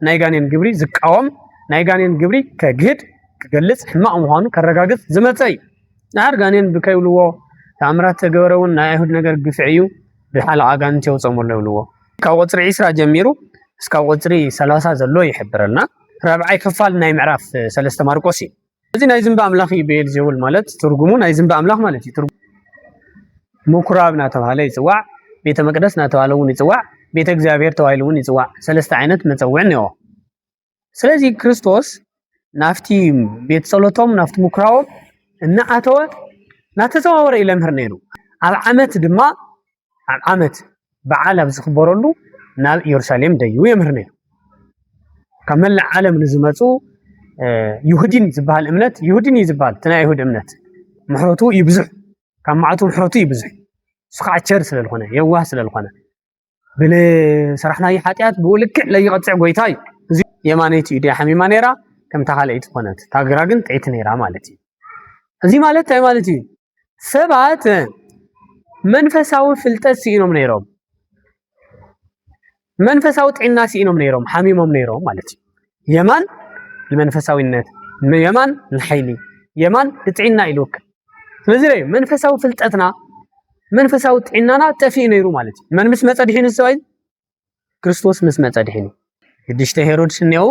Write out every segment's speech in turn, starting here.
نايغانين جبري زقاوم نايغانين جبري كجهد كجلص حماق مخانو كرغاغص زمصاي نهار غانين بكيلو تامرات تغبرون نايهود ነገር ግፍዕዩ بحال አጋንንት يوصمول لولو كاوصري 20 جميرو እስካው ወጽሪ 30 ዘሎ ይሕብረልና ረብዓይ ክፋል ናይ ምዕራፍ 3 ማርቆስ እዚ ናይ ዝምባ አምላኽ ይቤል ዝብል ማለት ትርጉሙ ናይ ዝምባ አምላኽ ማለት እዩ ትርጉሙ ምኩራብና ተባለ ይጽዋዕ ቤተ መቅደስና ተባለውን ይጽዋዕ ቤተ እግዚአብሔር ተባይሉን ይጽዋዕ ሰለስተ አይነት መጸውዕ ነው ስለዚህ ክርስቶስ ናፍቲ ቤት ጸሎቶም ናፍቲ ምኩራቦም እናአተወ ናተዘዋወረ ይለምህር ነይሩ ኣብ ዓመት ድማ ኣብ ዓመት በዓል ኣብ ዝኽበረሉ ናብ ኢየሩሳሌም ደዩ የምህር ነይሩ ከመላ ዓለም ንዝመጹ ይሁዲን ዝባል እምነት ይሁዲን ይዝባል ተና ይሁድ እምነት ምሕረቱ ይብዝሕ ካብ ማዕቱ ምሕረቱ ይብዝሕ ስኻቸር ስለልኾነ የዋህ ስለልኾነ ብለ ሰራሕናይ ኃጢአት ብውልክዕ ለይቀጽዕ ጎይታይ እዚ የማነይቲ ኢድያ ሐሚማ ነራ ከም ተኻለይት ኾነት ታግራግን ጥዒት ነራ ማለት እዩ እዚ ማለት ታይ ማለት እዩ ሰባት መንፈሳዊ ፍልጠት ሲኢኖም ነይሮም መንፈሳዊ ጥዕና ሲኢኖም ነይሮም ሐሚሞም ነይሮም ማለት እዩ የማን ለመንፈሳዊነት የማን ለኃይሊ የማን ለጥዕና ይልወክ ስለዚህ መንፈሳዊ ፍልጠትና መንፈሳዊ ጥዕናና ጠፊ ነይሩ ማለት እዩ መን ምስ መጸድሒን ሰውይ ክርስቶስ ምስ መጸድሒን ግድሽተ ሄሮድስ ነው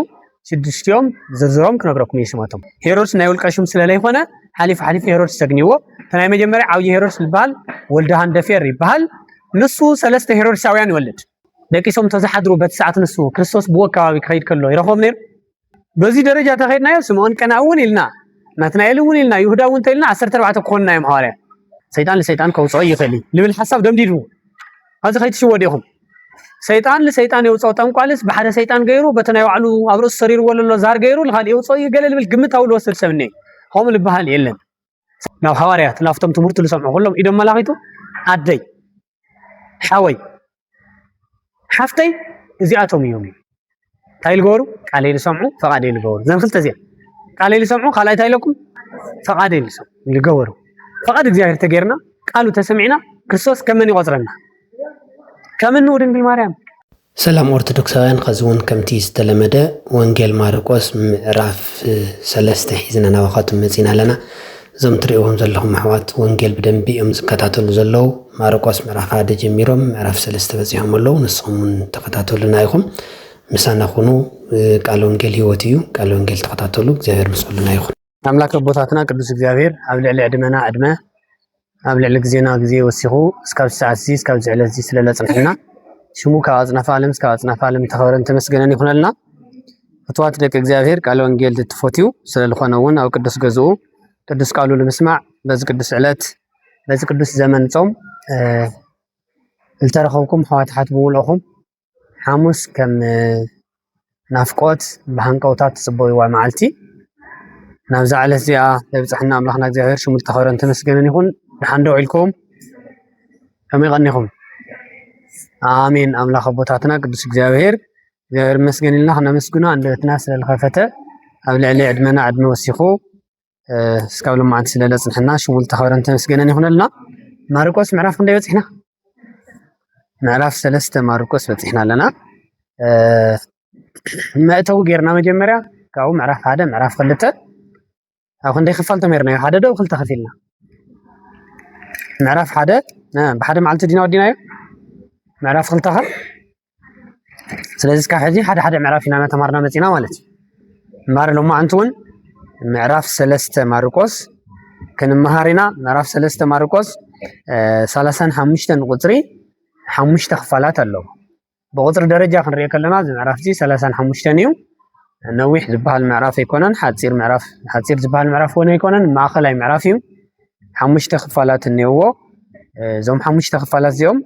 ስድስቲዮም ዝርዝሮም ክነግረኩም ይስማቶም ሄሮድስ ናይ ወልቀሽም ስለላይ ሆነ ሐሊፍ ሄሮድስ ተግኒዎ ተናይ መጀመሪያ ዓውይ ሄሮድስ ይባል ወልደሃን ደፈር ይባል ንሱ ሰለስተ ሄሮድሳውያን ይወልድ ደቂሶም ተዛሐድሩ በተሰዓት ንሱ ክርስቶስ በወካባቢ ከይድ ከሎ ይረኾም ነይሩ በዚህ ደረጃ ተኸይድናዮ ስምዖን ቀናውን ይልና ናትናኤልን ይልና ይሁዳውን ተይልና 14 ኮንና ይምሐዋርያ ሰይጣን ለሰይጣን ከውጾ ይፈልይ ልብል ሐሳብ ደምዲዱ አዚ ኸይትሽ ወዲኹም ሰይጣን ለሰይጣን የውጾ ጠንቋልስ በሐደ ሰይጣን ገይሩ በተናይ ዋዕሉ አብሮስ ሰሪር ወለሎ ዛር ገይሩ ለኻል የውጾ ይገለል ብል ግምታው ለወሰድ ሰብኔ ሆም ልበሃል የለን ናብ ሐዋርያት ላፍቶም ትምህርት ለሰምዑ ሁሉም ኢዶም መላኺቱ አደይ ሓወይ ሓፍተይ እዚአቶም እዮም ታይል ጎሩ ቃል ይሰምዑ ፈቃድ ይልገወሩ ዘንክልተ እዚያ ቃል ይሰምዑ ኻላይ ታይለኩም ፈቃድ ይልሰም ይልገወሩ ፈቃድ እግዚአብሔር ተገርና ቃሉ ተሰሚዕና ክርስቶስ ከመን ይቆጽረና ከመን ነው ድንግል ማርያም ሰላም ኦርቶዶክሳውያን ከዝውን ከምቲ ዝተለመደ ወንጌል ማርቆስ ምዕራፍ 3 ሒዝና ናባኻቱም መጺና ኣለና እዞም ትሪእዎም ዘለኹም ኣሕዋት ወንጌል ብደንቢ እዮም ዝከታተሉ ዘለዉ ማርቆስ ምዕራፍ 1 ጀሚሮም ምዕራፍ 3 በጺሖም ኣለዉ ንስኹም ተከታተሉና ኢኹም ምሳና ኹኑ ቃል ወንጌል ህይወት እዩ ቃል ወንጌል ተከታተሉ እግዚአብሔር ምስሉና ይኹን አምላክ ቦታትና ቅዱስ እግዚአብሔር ኣብ ልዕሊ ዕድመና ዕድመ ኣብ ልዕሊ ግዜና ግዜ ወሲኹ እስካብ ሰዓት እዚ እስካብ ዝዕለት እዚ ስለለጽንሕና ሽሙ ካብ አጽናፈ ዓለም እስካብ አጽናፈ ዓለም ተኸበረን ተመስገነን ይኹነልና ፍትዋት ደቂ እግዚአብሔር ቃል ወንጌል ትፈትዩ ስለልኾነ እውን ኣብ ቅዱስ ገዝኡ ቅዱስ ቃሉ ለመስማዕ በዚ ቅዱስ ዕለት በዚ ቅዱስ ዘመን ጾም الترخوكم حواتحات بولوكم حاموس كم نافقوت بهانقوتات تصبوي ومعلتي نابزع على زيا لبصحنا املاحنا እግዚአብሔር ሽሙ ተኸረን ተመስገነን ይሁን ንሓንዶ ዒልኩም ከመይ ቀኒኹም አሜን አምላኽ ቦታትና ቅዱስ እግዚአብሔር መስገን ኢልና ነመስግኖ አንደትና ስለልኸፈተ ኣብ ልዕሊ ዕድመና ዕድመ ወሲኹ እስካብ ልማዓንቲ ስለለጽንሕና ሽሙ ተኸረን ተመስገነን ይሁንልና ማርቆስ ምዕራፍ ክንደይ በጽሕና ምዕራፍ 3 ማርቆስ በጽሕና ኣለና መእተው ጌርና መጀመርያ ካብኡ ምዕራፍ 1 ምዕራፍ 2 ኣብ ክንደይ ክፋል ተመርናዮ ሓደ ዶ ክልተ ከፊልና ምዕራፍ 1 ብሓደ መዓልቲ ዲና ወዲናዮ ምዕራፍ 2 ኸ ስለዚህ እስካብ ሕጂ ሓደ ምዕራፍ ኢና ተማርና መጺና ማለት እዩ ማር ሎማዓንቱን ምዕራፍ 3 ማርቆስ ከንመሃሪና ምዕራፍ 3 ማርቆስ 35 ቁጽሪ 5 ክፋላት ኣለዎ በቁጥር ደረጃ ክንሪኦ ከለና ምዕራፍ 35 እዩ ነዊሕ ዝበሃል ምዕራፍ ኣይኮነን ሓጺር ዝበሃል ምዕራፍ ሆነ ኣይኮነን ማእኸላይ ምዕራፍ እዩ 5 ክፋላት እንየዎ እዞም 5 ክፋላት እዚኦም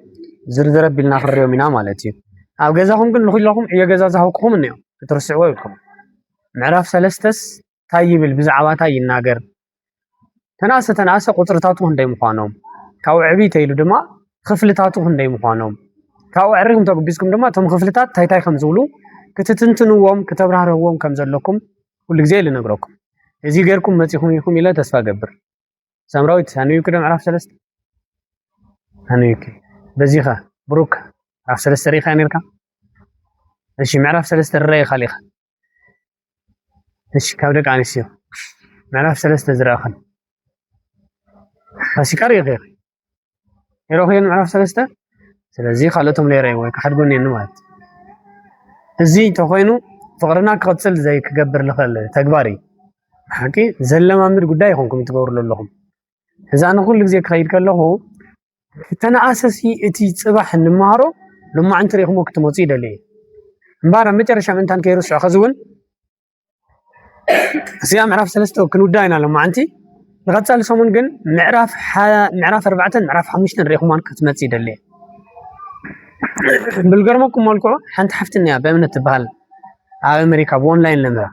ዝርዝር ቢልና ክንሪኦም ኢና ማለት እዩ ኣብ ገዛኹም ግን ንኹላኹም የገዛ ዝሃውክኹም እንዮ ክትርስዕዎ ይልኩም ምዕራፍ 3ስ ታይ ይብል ብዛዕባ ታይ ይናገር ተናሰ ቁጥርታቱ ክንደይ ምዃኖም ካብ ዕብይ ተይሉ ድማ ክፍልታቱ ክንደይ ምዃኖም ካብ ዕሪኩም ተገቢዝኩም ድማ ቶም ክፍልታት ታይ ከም ዝብሉ ክትትንትንዎም ከተብራህርዎም ከም ዘለኩም ኩሉ ግዜ ልነግረኩም እዚ ገርኩም መጺኹም ኢኹም ኢለ ተስፋ ገብር ሰምራዊት አንዩ ከደ ምዕራፍ 3 አንዩ በዚኻ ብሩክ ምዕራፍ 3 ሪኻ ነርካ እሺ ምዕራፍ 3 الرأي خليخ እሺ ካብ ደቂ ኣንስትዮ ምዕራፍ 3 ዝረአኸን فاسكار يغير يروحين معرف سلسته ስለዚህ ካልኦቶም ለይረይ ወይ ከሐድጎን የነ ማለት እዚ ተኾይኑ ፍቅርና ክቅፅል ዘይ ክገብር ልኽእል ተግባሪ ሓቂ ዘለማምድ ጉዳይ ይኹንኩም ትገብሩ ኣለኹም እዛ ንኹሉ ግዜ ክኸይድ ከለኹ ተናኣሰሲ እቲ ጽባሕ ንማሃሮ ልማዕንቲ ሪኹሞ ክትመፁ ይደልየ እምባር መጨረሻ ምንታን ከይርስዑ ከዝውን እዚኣ ምዕራፍ 3 ክንውዳይና ልማዕንቲ ንቐፃሊ ሰሙን ግን ምዕራፍ 4 ምዕራፍ 5 ንሪኹማን ክትመፅ ይደልየ بالقرمكم مالكم حنت حفتني بأمانة تبهال على أمريكا بأونلاين لمرة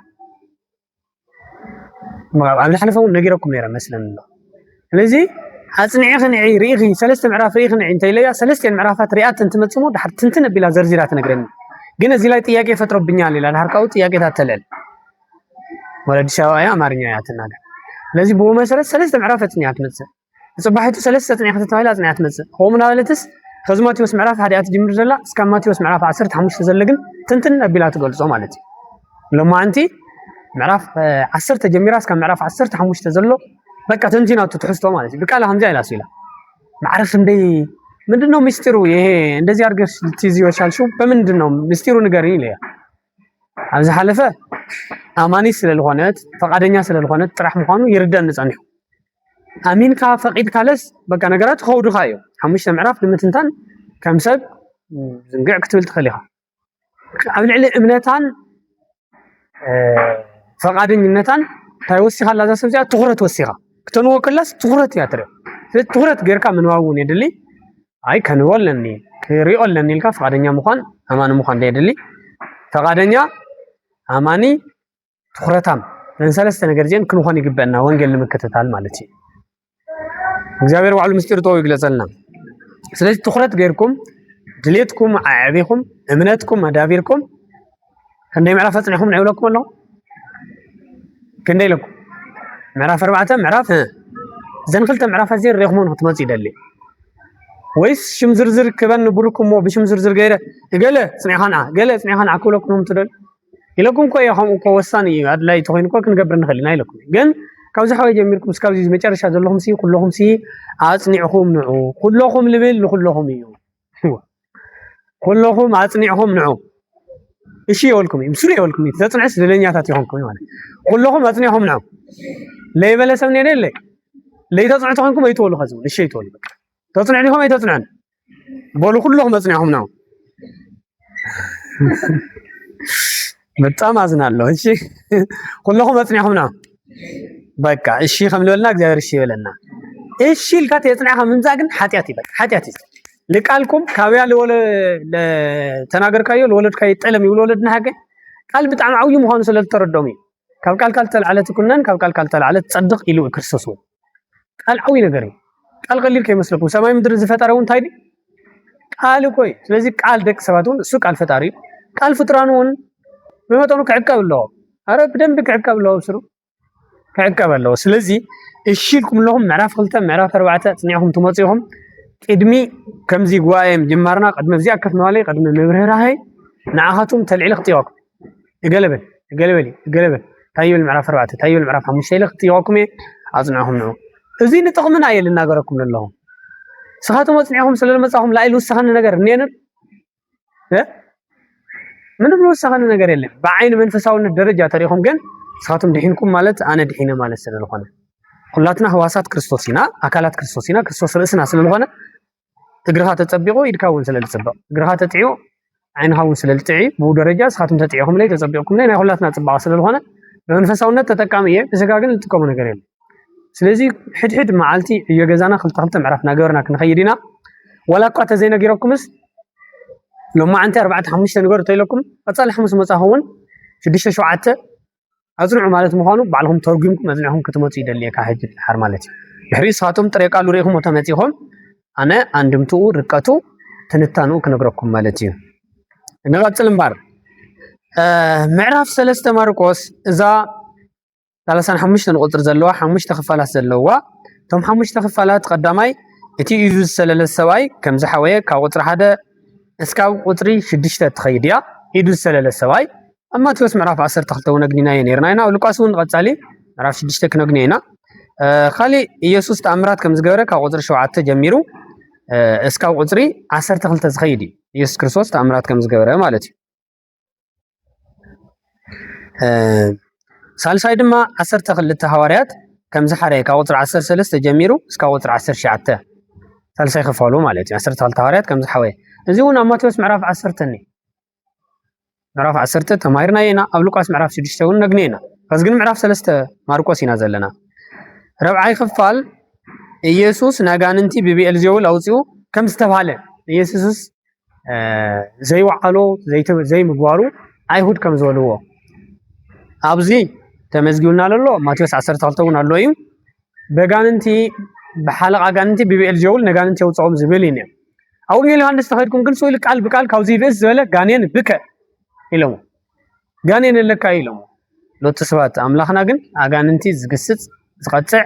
ما قبل حلفوا نجيركم ميرا مثلا لذي حسني خني ريغي ثلاثة معرف ريغي انت ليا ثلاثة معرفات ريات انت متصمود حتى تنتن بلا زرزيرات نقرن جينا زيلايتي ياكي فترة بنيالي لان هركاوت ياكي تاتلل ولد شوايا مارنيا ياتنا لذي بو مثلا ثلاثة معرفات نيات متص صباحته ثلاثة نيات تايلات نيات متص هو من هالتس خزماتيوس معرف حديات جمر زلا اسكاماتيوس معرف 10 5 تزلقن تنتن بلا تقولصو مالتي لما انت معرف 10 تجميرا اسكام معرف 10 5 تزلو بقى تنتينا تحسطو مالتي بقى لها همزه يلاسيلا معرف اندي ምንድነው ሚስጥሩ ይሄ እንደዚህ አርገሽ ልትይዝ ይወሻልሽው በምንድነው ሚስጥሩ ንገሪኝ ለያ አብዛ ሐለፈ አማኒ ስለልሆነት ፈቃደኛ ስለልሆነት ጥራህ መሆኑ ይርዳን ንጻንሁ አሚን ካ ፈቂድ ካለስ በቃ ነገራት ኸውዱ ኻዮ ሓሙሽተ ምዕራፍ ንምትንታን ከም ሰብ ዝንግዕ ክትብል ትኽእል ኢኻ ኣብ ልዕሊ እምነታን ፈቃደኝነታን እንታይ ወሲኻ ላዛ ሰብ እዚኣ ትኹረት ወሲኻ ክተንዎ ከላስ ትኹረት እያ ትርኢ ስለዚ ትኹረት ጌርካ ምንባብ እውን የድሊ ኣይ ከንብቦ ኣለኒ ክሪኦ ኣለኒ ኢልካ ፈቃደኛ ምዃን ኣማኒ ምዃን የድሊ ፈቃደኛ ኣማኒ ትኹረታም ሰለስተ ነገር እዚአን ክንኾን ይግበአና ወንጌል ንምክትታል ማለት እዩ እግዚአብሔር ባዕሉ ምስጢር ተው ይግለጸልና ስለዚህ ትኹረት ገይርኩም ድሌትኩም ዓዕቢኩም እምነትኩም ኣዳቢርኩም ክንደይ ምዕራፍ ኣጽኒዕኩም ንዕብለኩም ኣለኹ ክንደይ ኢለኩም ምዕራፍ 4 ምዕራፍ ዘን ክልተ ምዕራፋት እዚአን ሪኢኹሞን ክትመፁ ይደሊ ወይስ ሽም ዝርዝር ክበን ብልኩሞ ብሽም ዝርዝር ገይረ ገለ ጽኒዕኻንዓ ገለ ጽኒዕኻንዓ ክብለኩም ትደል ኢለኩም ኮ ይኹም ኮ ወሳኒ ኣድላይ ተኾይኑ ኮ ክንገብር ንኽእል ኢና ኢለኩም ግን ካብዚ ሓወይ ጀሚርኩም እስካብዚ መጨረሻ ዘለኹም ሲ ኩለኹም ሲ ኣጽኒዕኹም ንዑ ኩለኹም ልብል ንኩለኹም እዩ ኩለኹም ኣጽኒዕኹም ንዑ እሺ ይወልኩም ምስሉ ይወልኩም ተጽንዕስ ደለኛታት ይኹምኩም ማለት ኩለኹም ኣጽኒዕኹም ንዑ ለይበለ ሰብ ነለ ለይተጽንዕቱ ኮይንኩም ኣይትወሉ ከዝውን እሺ ይትወሉ በቃ ተጽንዕ ዲኹም ኣይተጽንዕን በሉ ኩለኹም ኣጽኒዕኹም ንዑ በጣም አዝናለሁ እሺ ኩለኹም ኣጽኒዕኹም ንዑ በቃ እሺ ከምልበልና እግዚአብሔር እሺ ይበለና እሺ ልካት የጽናዓ ምንዛ ግን ኃጢአት ይበቃ ኃጢአት ለቃልኩም ካብያ ለተናገርካዮ ለወለድካዮ ጠለም ይወለድና ሀገ ቃል በጣም ዓውይ መሆኑ ስለተረዳው ካብ ቃል ቃል ተልዓለት ኩነን ካብ ቃል ቃል ተልዓለት ጸድቅ ኢሉ ክርስቶስ ወይ ቃል ዓውይ ነገር እዩ ቃል ቀሊል ከይመስለኩም ሰማይ ምድር ዝፈጠረው እንታይ ዲ ቃል ኮይ ስለዚህ ቃል ደቅ ሰባቱን እሱ ቃል ፈጣሪ ቃል ፍጥራኑን በመጠኑ ከዕቀብ ለው አረ በደንብ ከዕቀብ ለው ስሩ ከዕቀብ ለው ስለዚህ እሺ ልኩም ለሁም ምዕራፍ 2 ምዕራፍ 4 ጽኒዕኹም ትመጽኢኹም ቅድሚ ከምዚ ጉባኤም ጅማርና ቅድሚ እዚ ኣከፍናዋለይ ቅድሚ ምብርህራይ ንዓኻቱም ተልዒለ ክጥይዋኩም ገለበል ታይብል ምዕራፍ 4 ታይብል ምዕራፍ 5 ኢለ ክጥይዋኩም ኣጽኒዕኹም ነው እዚ ንጥቕምና እየ ልናገረኩም ኣለኹ ስኻቱም ኣጽኒዕኹም ስለልመጻኹም ላኢል ውሳኸኒ ነገር እኔነን ምንም ውሳኸኒ ነገር የለን በዓይን መንፈሳውነት ደረጃ ተሪኹም ግን ስኻቱም ድሒንኩም ማለት ኣነ ድሒነ ማለት ስለልኾነ ኩላትና ህዋሳት ክርስቶስ ኢና ኣካላት ክርስቶስ ኢና ክርስቶስ ርእስና ስለልኾነ እግርኻ ተጸቢቑ ኢድካውን ስለልጽበቕ እግርኻ ተጥዒኡ ዓይንኻውን ስለልጥዒ ብኡ ደረጃ ስኻቱም ተጥዒኹም ላይ ተጸቢቕኩም ላይ ናይ ኩላትና ጽባቐ ስለልኾነ በመንፈሳውነት ተጠቃሚ እየ ብስጋ ግን ዝጥቀሙ ነገር የለን ስለዚ ሕድሕድ መዓልቲ እየገዛና ክልተ ምዕራፍ ናገበርና ክንኸይድ ኢና ወላ እኳ ተዘይነጊረኩምስ ሎማዓንቲ 4-5 ነገር ተይለኩም ቀጻሊ 5 መጻኸውን 6-7 ኣጽንዑ ማለት ምዃኑ ባዕልኩም ተርጉምኩም ኣጽኒዕኹም ክትመጹ ይደልየካ ሕጂ ድሓር ማለት እዩ ድሕሪ ስኻቱም ጥሬ ቃሉ ሪኢኹም ተመጺኹም ኣነ አንድምትኡ ርቀቱ ትንታንኡ ክነግረኩም ማለት እዩ ንቐጽል እምበር ምዕራፍ 3 ማርቆስ እዛ 35 ቁጥር ዘለዋ 5 ክፋላት ዘለዋ ቶም 5 ክፋላት ቀዳማይ እቲ እዩ ዝሰለለ ሰብኣይ ከም ዝሓወየ ካብ ቁጥሪ 1 እስካብ ቁጥሪ 6 ትኸይድ እያ ኢዱስ ሰለለ ሰባይ ማቴዎስ ምዕራፍ 10 ተኽልተው ነግኒና የኔርና ኢና ሉቃስ እውን ቀጻሊ ምዕራፍ 6 ክነግኒ ኢና ካሊ ኢየሱስ ተአምራት ከም ዝገበረ ካብ ቁፅሪ 7 ጀሚሩ እስካብ ቁፅሪ 12 ዝኸይድ ኢየሱስ ክርስቶስ ተአምራት ከም ዝገበረ ማለት እዩ ሳልሳይ ድማ 12 ሐዋርያት ከም ዝሓረየ ካብ ቁፅሪ 13 ጀሚሩ እስካብ ቁፅሪ 19 ሳልሳይ ክፈሉ ማለት እዩ 12 ሐዋርያት ከም ዝሓወየ እዚ እውን ኣብ ማቴዎስ ምዕራፍ 10 ኒ ምዕራፍ 10 ተማሂርና ኢና ኣብ ሉቃስ ምዕራፍ 6 እውን ነግኒ ኢና ከዚ ግን ምዕራፍ 3 ማርቆስ ኢና ዘለና ረብዓይ ክፋል ኢየሱስ ናጋንንቲ ብቢኤልዜቡል አውፂኡ ከም ዝተባሃለ ኢየሱስ ዘይዋዓሎ ዘይምግባሩ አይሁድ ከም ዝበልዎ ኣብዚ ተመዝጊውና ኣሎ ማቴዎስ 12 እውን ኣሎ እዩ በጋንንቲ በሓለቃ ጋንንቲ ብቢኤልዜቡል ነጋንንቲ የውፅኦም ዝብል እዩ ኣብ ወንጌል ዮሐንስ ተኸድኩም ግን ስኡል ቃል ብቃል ካብዚ ይብስ ዝበለ ጋኔን ብከ ኢሎሞ ጋኔን ለካ ኢሎሞ ሎት ሰባት አምላኽና ግን አጋንንቲ ዝግስጽ ዝቀጽዕ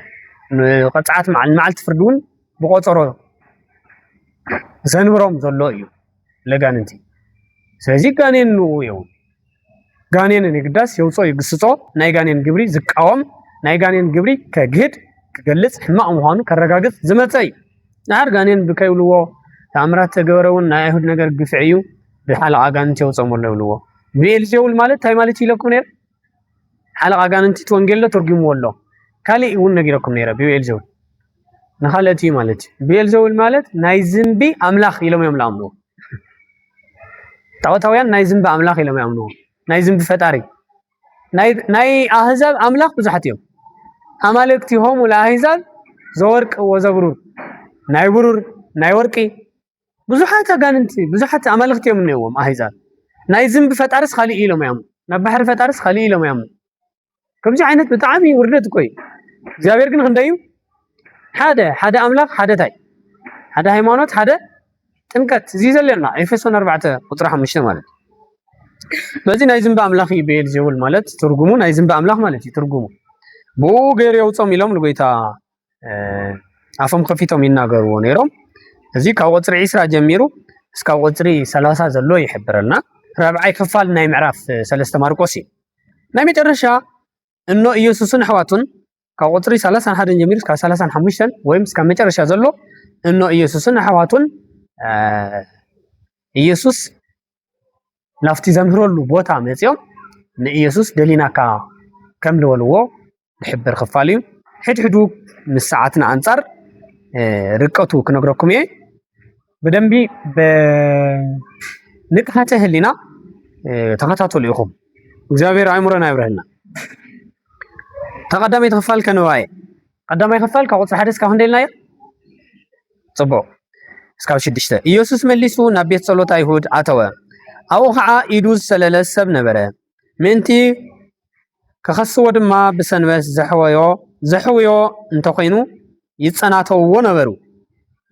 ቀጽዓት መዓልቲ ፍርዱን ብቆፀሮ ዘንብሮም ዘሎ እዩ ለጋንንቲ ስለዚ ጋኔን ነው እዩ ጋኔን ንግዳስ የውጾ ይግስጾ ናይ ጋኔን ግብሪ ዝቃወም ናይ ጋኔን ግብሪ ከግድ ክገልጽ ሕማቅ ምዃኑ ከረጋግጥ ዝመፀይ ናር ጋኔን ብከይብልዎ ተአምራት ተገበረውን ናይ አይሁድ ነገር ግፍዕዩ ብሓለቃ ጋንንቲ የውጾም ኣሎ ይብልዎ ብኤልዜቡል ማለት ታይ ማለት ይለኩም ነር ሓለቃ ጋንንቲ ወንጌል ተርጉምዎ ኣሎ ካሊ እውን ነጊረኩም ነረ ብኤልዜቡል ነኻለቲ ማለት ብኤልዜቡል ማለት ናይ ዝንቢ አምላኽ ኢሎም እዮም ለአምኑ ጣዖታውያን ናይ ዝንቢ አምላኽ ኢሎም ያምኑ ናይ ዝንቢ ፈጣሪ ናይ አህዛብ አምላኽ ብዙሓት እዮም አማልክቲሆም ለአህዛብ ዘወርቅ ወዘብሩር ናይ ብሩር ናይ ወርቂ ብዙሓት አጋንንቲ ብዙሓት አማልክቲ እዮም ነዎም አህዛብ ናይ ዝንቢ ፈጣሪስ ካሊ ኢሎም ያምኑ ናይ ባሕሪ ፈጣሪስ ካሊ ኢሎም ያምኑ ከምዚ ዓይነት ብጣዕሚ ውርደት ቆይ እግዚአብሔር ግን ክንደዩ ሓደ አምላኽ ሓደ ታይ ሓደ ሃይማኖት ሓደ ጥምቀት እዚ ዘለና ኤፌሶን 4 ቁጥሪ 5 ማለት በዚ ናይ ዝንቢ አምላኽ ብኤልዜቡል ማለት ትርጉሙ ናይ ዝንቢ አምላኽ ማለት እዩ ትርጉሙ ብኡ ገይሩ የውጾም ኢሎም ንጎይታ አፎም ከፊቶም ይናገርዎ ነይሮም እዚ ካብ ቁፅሪ 20 ጀሚሩ እስካብ ቁፅሪ 30 ዘሎ ይሕብረልና ረብዓይ ክፋል ናይ ምዕራፍ 3 ማርቆስ እዩ ናይ መጨረሻ እኖ ኢየሱስን አሕዋቱን ካብ ቁፅሪ 31 ጀሚሩ እስካብ 35 ወይም እስካብ መጨረሻ ዘሎ እኖ ኢየሱስን አሕዋቱን ኢየሱስ ናፍቲ ዘምህረሉ ቦታ መፅኦም ንኢየሱስ ደሊናካ ከም ዝበልዎ ዝሕብር ክፋል እዩ ሕድሕዱ ምስ ሰዓትና አንጻር ርቀቱ ክነግረኩም እየ በደንቢ በንቅሓተ ህሊና ተኸታተሉ ኢኹም እግዚአብሔር አእምሮና ይብረህና ተቀዳማይ ክፋል ከነዋየ ቀዳማይ ክፋል ካብ ቁፅሪ 1 እስካብ ክንደልናዮ ጽቡቅ እስካብ 6 ኢየሱስ መሊሱ ናብ ቤት ጸሎት አይሁድ አተወ ኣብኡ ከዓ ኢዱ ዝሰለለ ሰብ ነበረ ምንቲ ከኸስዎ ድማ ብሰንበት ዘሕወዮ እንተኮይኑ ይጸናተውዎ ነበሩ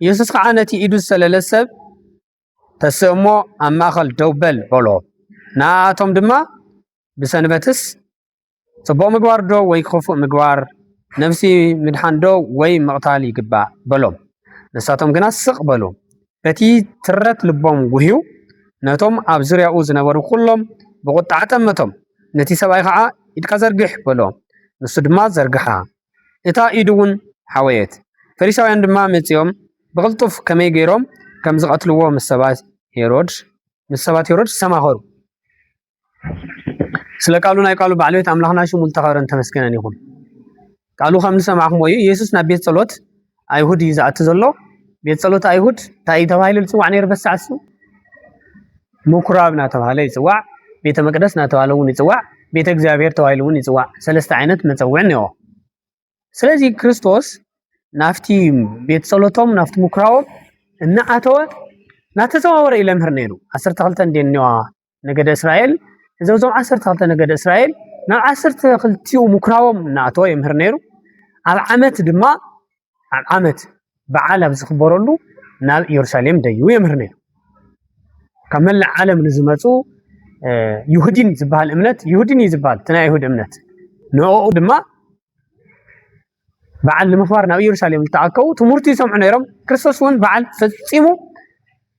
ኢየሱስ ከዓ ነቲ ኢዱ ዝሰለለ ሰብ ተስእሞ ኣብ ማእኸል ደው በል በሎ ንኣቶም ድማ ብሰንበትስ ጽቡቕ ምግባር ዶ ወይ ክፉእ ምግባር ነፍሲ ምድሓን ዶ ወይ መቕታል ይግባእ በሎም ንሳቶም ግና ስቕ በሉ በቲ ትረት ልቦም ጉህዩ ነቶም ኣብ ዙርያኡ ዝነበሩ ኩሎም ብቁጣዕ ጠመቶም ነቲ ሰብኣይ ከዓ ኢድካ ዘርግሕ በሎ ንሱ ድማ ዘርግሓ እታ ኢዱ እውን ሓወየት ፈሪሳውያን ድማ መፂኦም ብቕልጡፍ ከመይ ገይሮም ከም ዝቐትልዎ ምስ ሰባት ሄሮድስ ሰማኸሩ ስለ ቃሉ ናይ ቃሉ ባዕልቤት አምላኽና ሽሙ ተኸብረን ተመስገነን ይኹን ቃሉ ከም ንሰማዕኹም እዩ ኢየሱስ ናብ ቤት ጸሎት አይሁድ ይዛእቲ ዘሎ ቤት ጸሎት አይሁድ ታይ ተባሂሉ ዝፅዋዕ ነይሩ በሰዓት ምኩራብ እናተባሃለ ይፅዋዕ ቤተ መቅደስ እናተባሃለ እውን ይፅዋዕ ቤተ እግዚአብሔር ተባሂሉ እውን ይፅዋዕ ሰለስተ ዓይነት መፀውዒ እኒኦ ስለዚ ክርስቶስ ናፍቲ ቤት ጸሎቶም ናፍቲ ምኩራቦም እናኣተወ ናተዘዋወረ ኢለ ምህር ነይሩ 12 እንደኒዋ ነገደ እስራኤል እዞም 12 ነገደ እስራኤል ናብ 12 ምኩራቦም እናኣተወ ይምህር ነይሩ ኣብ ዓመት ድማ ኣብ ዓመት በዓል ኣብ ዝኽበረሉ ናብ ኢየሩሳሌም ደዩ ይምህር ነይሩ ካብ መላእ ዓለም ንዝመፁ ይሁዲን ዝበሃል እምነት ይሁዲን ይዝባል ተና ይሁድ እምነት ንኡ ድማ በዓል ንምኽባር ናብ ኢየሩሳሌም ተኣከቡ ትምህርቲ ይሰምዑ ነይሮም ክርስቶስ እውን በዓል ፈፂሙ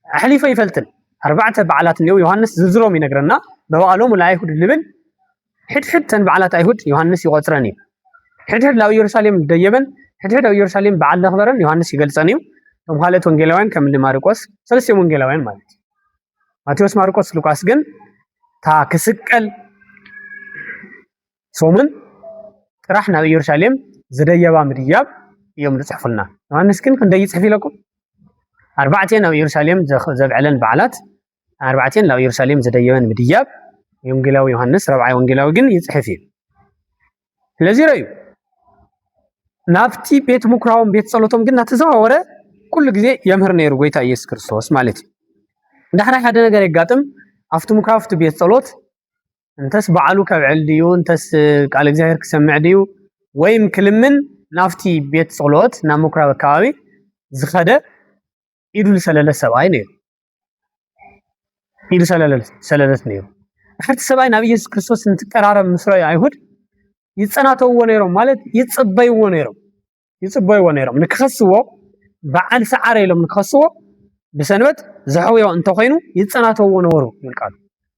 ኣሕሊፈ ይፈልጥን أربعة بعلات نيو يوحنس زلزلهم ينقرنا بوالهم ولا يهود اللبن حد تن بعلات يهود يوحنس يقصرني حد لاو يرساليم ديبن حد لاو يرساليم بعل خبرن يوحنس يقلصني ثم قالت وانجيلاوين كمل ماركوس ثلاث وانجيلاوين مالت ماتيوس ماركوس لوقاس جن تا كسقل ሶምን ጥራሕ ናብ ኢየሩሳሌም ዝደየባ ምድያብ እዮም ዝጽሕፉልና ዮሐንስ ግን ክንደይ ይጽሕፍ ኢለኩም ኣርባዕተ ናብ ኢየሩሳሌም ዘብዕለን በዓላት ኣርባዕተ ናብ ኢየሩሳሌም ዝደየበን ምድያብ ወንጌላዊ ዮሐንስ ረብዓይ ወንጌላዊ ግን ይጽሕፍ እዩ ስለዚህ ረዩ ናብቲ ቤት ምኩራዎም ቤት ጸሎቶም ግን ናተዘዋወረ ኩሉ ግዜ የምህር ነይሩ ጎይታ ኢየሱስ ክርስቶስ ማለት እዩ እንዳሕራ ሓደ ነገር ይጋጥም ኣፍቲ ምኩራፍቲ ቤት ጸሎት እንተስ በዓሉ ከብዕል ድዩ እንተስ ቃል እግዚአብሔር ክሰምዕ ድዩ ወይም ክልምን ናፍቲ ቤት ጸሎት ናብ ምኩራብ አካባቢ ዝኸደ ኢዱ ዝሰለለ ሰብኣይ ነይሩ ኢዱ ሰለለት ነይሩ ሕርቲ ሰብኣይ ናብ ኢየሱስ ክርስቶስ እንትቀራረብ ምስሮ አይሁድ ይጸናተውዎ ነይሮም ማለት ይጽበይዎ ነይሮም ንክኸስዎ በዓል ሰዓረ ኢሎም ንክኸስዎ ብሰንበት ዘሕውዮ እንተኮይኑ ይጸናተውዎ ነበሩ ይልቃሉ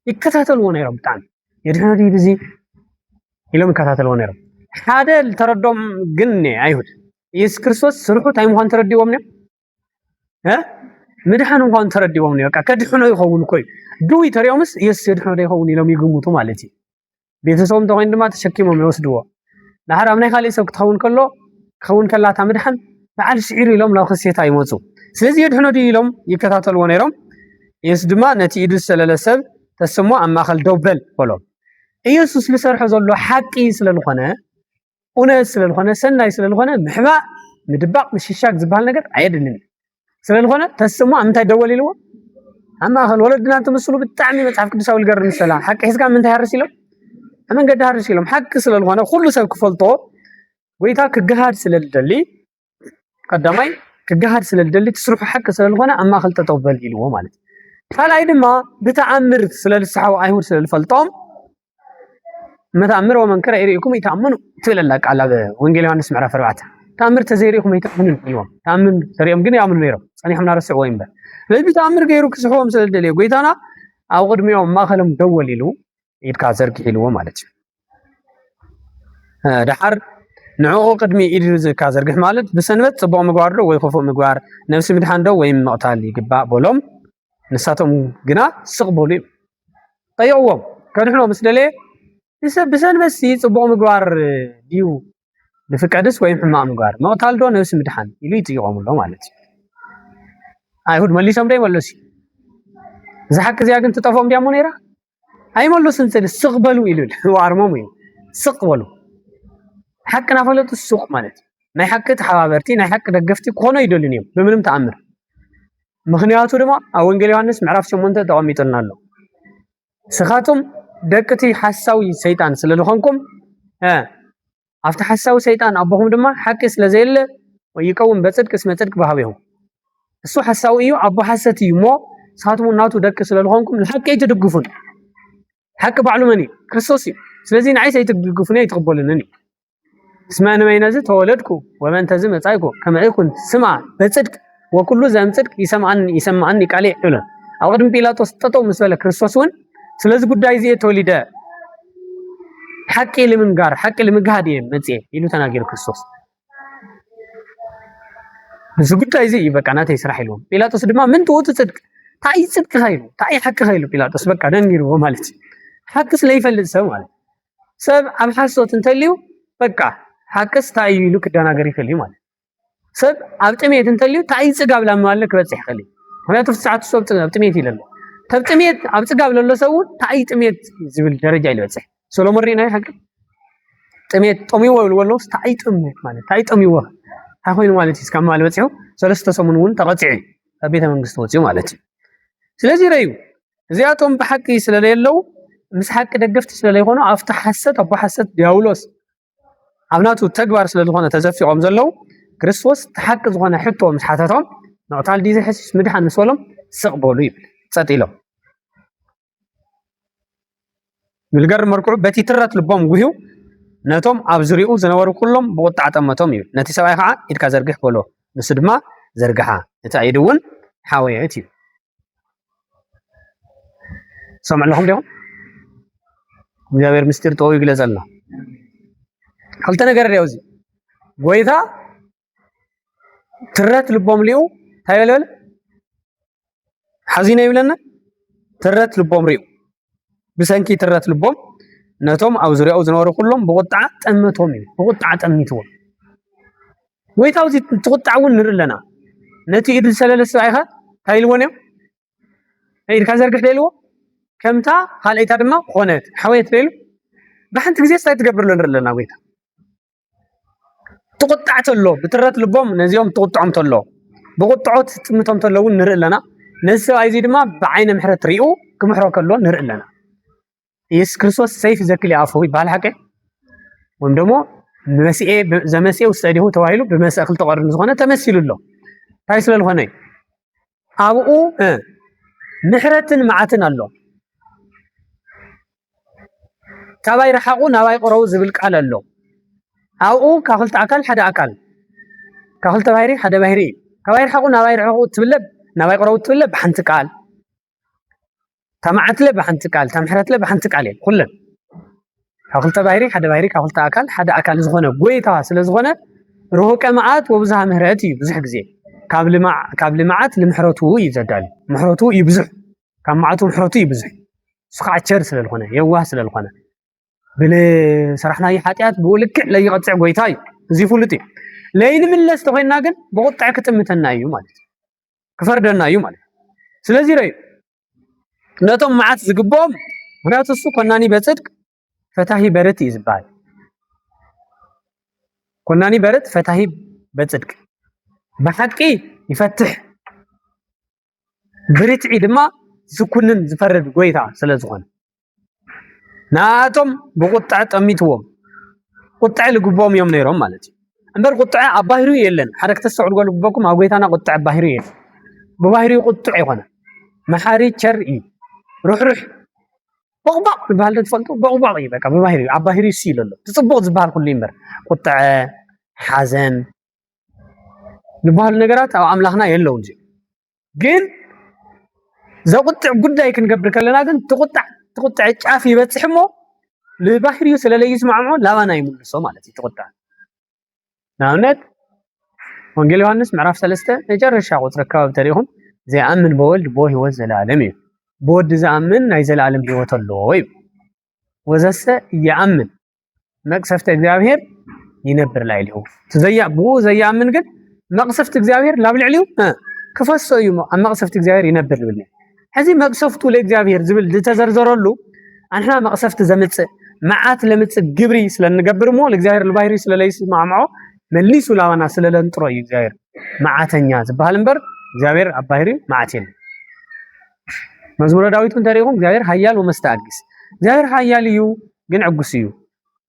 ይከታተልዎ ነይሮም ብጣዕሚ የድህነዲ ብዚ ኢሎም ይከታተልዎ ነይሮም ሓደ ተረዶም ግን አይሁድ ኢየሱስ ክርስቶስ ስርሑ ታይ ምዃን ተረዲዎም ነይሮም ምድሓን እንኳን ተረዲዎም ነይሮም በቃ ከድሕኖ ይኸውን ኮይ ዱይ ተሪዮምስ ኢየሱስ የድሕኖ ይኸውን ኢሎም ይግምቱ ማለት እዩ ቤተሰቦም ተኮይኑ ድማ ተሸኪሞም ይወስድዎ ናሕር ኣብ ናይ ካልእ ሰብ ክትኸውን ከሎ ክኸውን ከላታ ምድሓን በዓል ሽዒር ኢሎም ናብ ክሴታ ይመፁ ስለዚ የድሕኖ ኢሎም ይከታተልዎ ነይሮም ኢየሱስ ድማ ነቲ ኢዱ ዝሰለለ ሰብ ተስሞ ኣብ ማእኸል ደው በል በሎም ኢየሱስ ልሰርሖ ዘሎ ሓቂ ስለዝኾነ እውነት ስለዝኾነ ሰናይ ስለዝኾነ ምሕባእ ምድባቕ ምሽሻግ ዝበሃል ነገር ኣየድልን ስለዝኾነ ተስሞ ኣብ ምንታይ ደወል ኢልዎ ኣብ ማእኸል ወለድና እንትመስሉ ብጣዕሚ መፅሓፍ ቅዱሳዊ ዝገርም ይመስላ ሓቂ ሒዝካ ምንታይ ሃርስ ኢሎም ኣብ መንገዲ ሃርስ ኢሎም ሓቂ ስለዝኾነ ኩሉ ሰብ ክፈልጦ ጎይታ ክገሃድ ስለዝደሊ ቀዳማይ ክገሃድ ስለዝደሊ ትስርሑ ሓቂ ስለዝኾነ ኣብ ማእኸል ጠጠው በል ኢልዎ ማለት ካልኣይ ድማ ብተኣምር ስለዝሰሓቡ ኣይሁድ ስለዝፈልጦም متأمر ومن كره يريكم يتأمنوا تقول لك على وانجيل يوحنس معرف 4 تأمر تزيريكم يتأمنوا اليوم تأمن سريهم جن يعملوا نيرهم صنيح من راسه وين به لذي تأمر غيره كسحوهم سلدلي قويتانا أو قدم يوم ما خلهم دول له يتكاثر كيلو مالتي دحر نعوق قدمي يدرز كاثر كح مالت بسنبت صبوا مقوار له ويخوفوا مقوار نفس مدحان ده وين مقتال يقبع بولهم نساتهم جنا سقبولي طيعوهم كانوا إحنا مسدلي بسنبت صبوا مقوار ديو بفكادس وين حمام مقوار مقتال ده نفس مدحان يلي تيجوا له مالتي አይሁድ መልሰም ደይ ወለሲ زحك زي أنت تفهم دي أمونيرا أي مالو سنسل سقبلوا إلول وارمهم إيه سقبلوا حقنا فلت السوق مالت ناي حق تحابرتي ناي حق دقفتي كونه يدلنيهم بمنم تأمر مخنياتو دما أوانجيل يوحنس معرف شو منته دواميتنا له سخاتم دكتي حساوي سيطان سللخونكم أفتح حساوي سيطان أبوهم دما حق سلزيل ويكون بصدق اسمه صدق بهاويهم السو حساوي أبو حساتي مو ساتمو ناتو دك سلالهونكم الحق يتدقفون حق بعلمني كريستوسي سلازين عيسى يتدقفون يتقبلونني اسمعنا ما ينزل تولدكم ومن تزم صايكو كما يكون سمع بصدق وكل زم صدق يسمعني قال يقول اودم بيلاطس تطو مسله كريستوسون سلاز ጉዳይ ዚ ተወሊደ حق لمن ጋር حق لمغاد يمጽ ይሉ ተናገረ ክርስቶስ ብዙ ጉዳይ ዚ ይበቃናት ይስራሕ ይሉ ጲላጦስ ድማ ምን ተወቱ ጽድቅ ታይ ጽድቅ ኃይሉ ታይ حق ኃይሉ ጲላጦስ በቃ ደንጊሩ ማለት حقስ ለይፈልጥ ሰው ማለት ሰብ ኣብ ሓሶት እንተልዩ በቃ حقስ ታይ ይሉ ክዳናገር ይፈልይ ማለት ሰብ ኣብ ጥሜት እንተልዩ ታይ ጽጋብ ለማለ ክበጽሕ ይፈልይ ምክንያቱ ፍጻዓት ሰብ ጽጋብ ጥሜት ይለለ ተጥሜት ኣብ ጽጋብ ለለ ሰው ታይ ጥሜት ዝብል ደረጃ ይልበጽሕ ሶሎሞን ሪናይ حق ጥሜት ጦሚው ወልወሎ ታይ ጥሜት ማለት ታይ ጦሚው هاخوين مالتي اسكام مال بصيو ثلاثه سمنون تقطعي بيت منغست وصيو مالتي سلازي ريو زياتهم بحقي سلاليلو مس حق دغفت سلاليهونو افتح حسد ابو حسد دياولوس ابناتو تغبار سلالهونه تزفيقوم زلو كريستوس تحق زغونه حتو مس حاتاتهم نوتال دي حسس مدحان مسولم سقبولو يبل صطيلو بالغر مركو بتي ترات لبوم غيو نتوم أبزريو زنوارو كلهم بوطع تمتهم يو نتي سواي خا إدكا زرقح بولو نسدما زرقحا نتايدون حاوية يتيو سمع لهم ديهم እግዚአብሔር ምስጢር ጠው ይግለጸልና ካልተ ነገር ያውዚ ጎይታ ትረት ልቦም ሊው ታይለል حزينه ይብለና ትረት ልቦም ሪው ብሰንኪ ትረት ልቦም ነቶም አው ዙሪያው ዝነበሩ ሁሉም በቁጣ ጠምቶም በቁጣ ጠምይትዎ ጎይታው እዚ ተቁጣውን ንርለና ነቲ ኢድ ሰለለስ አይኻ ታይልወነ ኢድ ካዘርግህ ደልዎ ከምታ ሃለይታ ድማ ኾነት ሓወት ደሉ በሐንት ግዜ ስታይ ትገብርሎ ንርለና ጎይታ ተቆጣዕተሎ ብትረት ልቦም ነዚኦም ተቆጣዖም ተሎ በቁጣዖት ጥምቶም ተለው ንርለና ነዚ አይዚ ድማ በዓይነ ምሕረት ሪኡ ክምሕሮ ከሎ ንርለና ኢየሱስ ክርስቶስ ሰይፍ ዘክሊ አፉ ይባል ሐቀ ወይም ደግሞ መሲኤ ዘመሲኤ ውስጠዲሁ ተዋሂሉ በመሰክል ተቀርኑ ዝኾነ ተመሲሉሎ ታይ ስለልኾነ አብኡ ምሕረትን መዓትን አሎ ካባይ ረሓቁ ናባይ ቆረው ዝብል ቃል አሎ አብኡ ካኽልተ አካል ሓደ አካል ካኽልተ ባህሪ ሓደ ባህሪ ካባይ ረሓቁ ናባይ ረሓቁ ትብለብ ናባይ ቆረው ትብለብ በሓንቲ ቃል ተማዓትለ በሓንቲ ቃል ተምሕረትለ በሓንቲ ቃል ኩለን ካኽልተ ባህሪ ሓደ ባህሪ ካኽልተ አካል ዝኾነ ጎይታ ስለ ዝኾነ ርሁቀ መዓት ወብዝሃ ምሕረት እዩ ብዙሕ ግዜ ካብ ልምዓት ንምሕረቱ ይዘዳል ምሕረቱ ይብዙሕ ካብ መዓቱ ምሕረቱ ይብዙሕ ስኻዕ ቸር ስለልኾነ የዋህ ስለልኾነ بل سرحنا يحاتيات بقولك لا يقطع قويتاي زيفولتي لين من لست خوينا كن بقطع كتمتنا ايو مالت كفردنا ايو مالت سلازي راي نتوم معات زقبوم ምክንያቱ እሱ ኮናኒ በጽድቅ ፈታሂ በረት ይዝባል ኮናኒ በረት ፈታሂ በጽድቅ በሐቂ ይፈትሕ ብርትዒ ድማ ዝኩንን ዝፈርድ ጎይታ ስለዝኾነ ናቶም በቁጣዕ ጠሚትዎም ቁጣዕ ልግቦም እዮም ነይሮም ማለት እዩ እምበር ቁጣዕ አባሂሩ የለን ሓደ ከተሰዕድ ጎል ግቦኩም ኣብ ጎይታና ቁጣዕ አባሂሩ የለን በባሂሩ ቁጣዕ ይኾነ መሐሪ ቸር እዩ ሩሕሩሕ بقبق بهال تفلتو بقبق يبقى بباهري عباهري سيلو تصبغ زبال كل يمر قطع حزن نبهال نغرات او املاحنا يلو እንጂ ግን ዘቁጥዕ ጉዳይ ክንገብር ከለና ግን ተቁጥዕ ጫፍ ይበጽሕሞ ለባህሪው ስለለይስ ማዕሞ ላባና ይምልሶ ማለት ይተቆጣ ናውነት ወንጌል ዮሐንስ ምዕራፍ 3 መጨረሻ ቁጥር አካባቢ ተሪኹም ዘአምን በወልድ ቦ ሕይወት ዘላለም እዩ بود زامن نايزل عالم هيوت الله وزس يأمن مقصفت እግዚአብሔር ينبر لا يلهو تزيع بو زي أمن قد مقصفت እግዚአብሔር لا بالعليو كفصو يوم مقصفت እግዚአብሔር ينبر بالله هذه مقصفته لእግዚአብሔር زبل تزرزرلو احنا مقصفت زمت معات لمت جبري ስለንገብር ሞ ለእግዚአብሔር ለባህሪ ስለለይስ ማዕማው መልሱ ላዋና ስለለንጥሮ እግዚአብሔር ማዓተኛ ዝባል እንበር እግዚአብሔር አባህሪ ማዓቴን مزمور داويتون تاريخهم እግዚአብሔር ኃያል ወመስተአግስ እግዚአብሔር ኃያል እዩ ግን ዕጉስ እዩ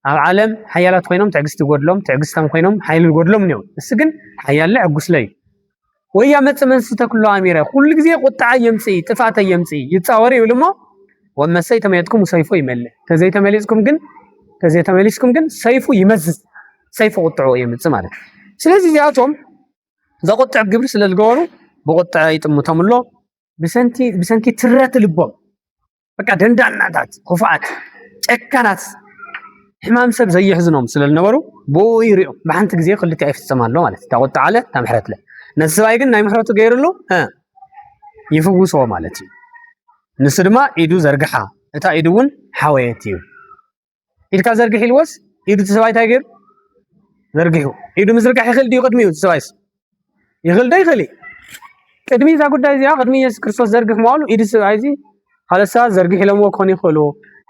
ኣብ ዓለም ኃያላት ኮይኖም ትዕግስት ይጎድሎም ትዕግስታም ኮይኖም ኃይል ይጎድሎም ነው እስ ግን ኃያል ዕጉስ ላይ ወያ መጽመንስ ተክሎ አሚራ ሁሉ ጊዜ ቁጣ የምጽ ጥፋት የምጽ ይጻወር ይልሞ ወመሰይ ተመየጥኩም ሰይፉ ይመለ ከዘይ ተመለስኩም ግን ሰይፉ ይመዝዝ ሰይፉ ቁጣው የምጽ ማለት ስለዚህ ያቶም ዘቁጣ ግብር ስለልገወሩ በቁጣ ይጥሙተምሎ بسنكي ترات ልቦም በቃ ደንዳናታት ኮፋት ጨካናት ሕማም ሰብ ዘይሕዝኖም ስለነበሩ ቦይሪኦ በአንተ ጊዜ ክልቲ አይፍጸማሉ ማለት ታቆጣ አለ ታምሕረትለ ነስባይ ግን ናይ ምሕረቱ ገይርሉ ይፍውሶ ማለት እዩ ንስ ድማ ኢዱ ዘርግሓ እታ ኢዱውን ሓወየት እዩ ኢድካ ዘርግሕ ኢልወስ ኢዱ ተሰባይ ታይ ገይሩ ዘርግሑ ኢዱ ምዝርጋሕ ይኽእል ድዩ ቅድሚኡ ተሰባይስ ይኽእል ዶ ይኽእል ቅድሚ ዛ ጉዳይ እዚኣ ቅድሚ ኢየሱስ ክርስቶስ ዘርግሕ መዋሉ ኢድስ አይዚ ሓለሳ ዘርግሕ ኢሎምዎ ክኾን ይኽእሉ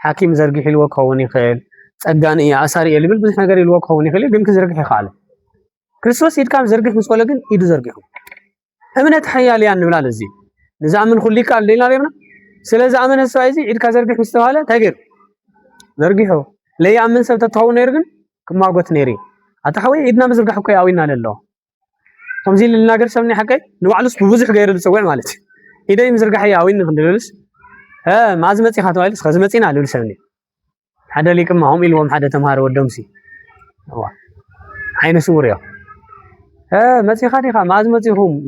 ሓኪም ዘርግሕ ኢልዎ ክኸውን ይኽእል ፀጋን እያ ኣሳሪ እየ ልብል ብዙሕ ነገር ኢልዎ ክኸውን ይኽእል ግን ክዘርግሕ ይኽኣለ ክርስቶስ ኢድካ ዘርግሕ ምስ በሎ ግን ኢዱ ዘርጊሑ እምነት ሓያል እያ ንብላ ለዚ ንዝኣምን ኩሉ ይከኣል ዶ ኢልና ርየብና ስለዝኣመነ ሰብ አይዚ ኢድካ ዘርግሕ ምስ ተባሃለ እንታይ ገይሩ ዘርጊሑ ለይኣምን ሰብ ተትኸውን ነይሩ ግን ክማጎት ነይሩ ኣታ ሓወይ ኢድና ምዝርጋሕ እኮ ያዊና ለሎ ከምዚ ልናገር ሰብኒ ሓቀይ ንባዕሉስ ብብዙሕ ገይሩ ዝፅውዕ ማለት እዩ ኢደይ ምዝርጋሕ ያዊን ክንድልልስ ማዝ መፂኻ ተባሂሉስ ከዚ መፂና ልብል ሰብኒ ሓደ ሊቅማ ሆም ኢልዎም ሓደ ተምሃሮ ወዶምሲ ዓይነ ስውር እዮም መፂኻ ዲኻ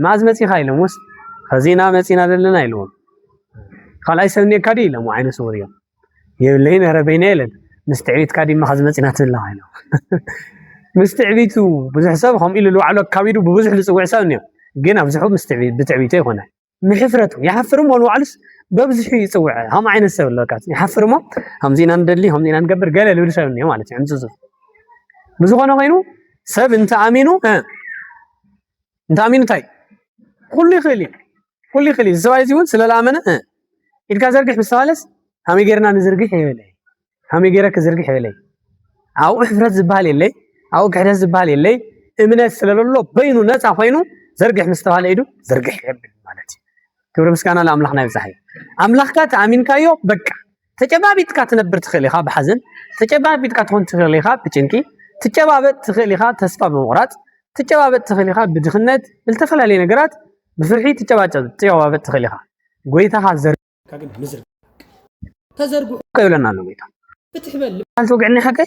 ማዝ መፂኻ ኢሎም ወስ ከዚና መፂና ዘለና ኢልዎም خلاص سني كادي لمو عين سوريا يلين ربينا يلن مستعبيت كادي ما خزمت نات الله هنا مستعبيتو بزح حساب هم إلى لو على كابيدو ببزح لصوع سانيا جينا بزحو مستعبيت بتعبيته هنا محفرته يحفرم ولو علس ببزح يصوع هم عين السبب لكات يحفرمه هم زينا ندلي هم زينا نقبر قال له لسانيا مالتي عند زوز بزغنا غينو سب انت امينو انت امينو تاي كل خلي زواي زيون سلا امنه إذا زرقح بالسوالس هم يجرنا نزرقح يولي هم يجرك زرقح يولي أو إحفرت زبالي اللي أو كحرز زبالي اللي من السلالو بينو ناس عفينو زرقح مستوى يدو زرقح يبل مالتي كبر مسكانا لأملاحنا يبزحي أملاحك أمين كايو بكا تجابيت كاتنبر تخلي خاب حزن تجابيت كاتهون تخلي خاب بتشنكي تجابيت تخلي خاب تسبب مغرات تجابيت تخلي خاب بدخنت التفل علي نقرات بفرحي تجابيت تخلي خاب قويتها زر كاجن مزر تزرقوا كيولنا له ميتا فتح بال هل توقعني حكي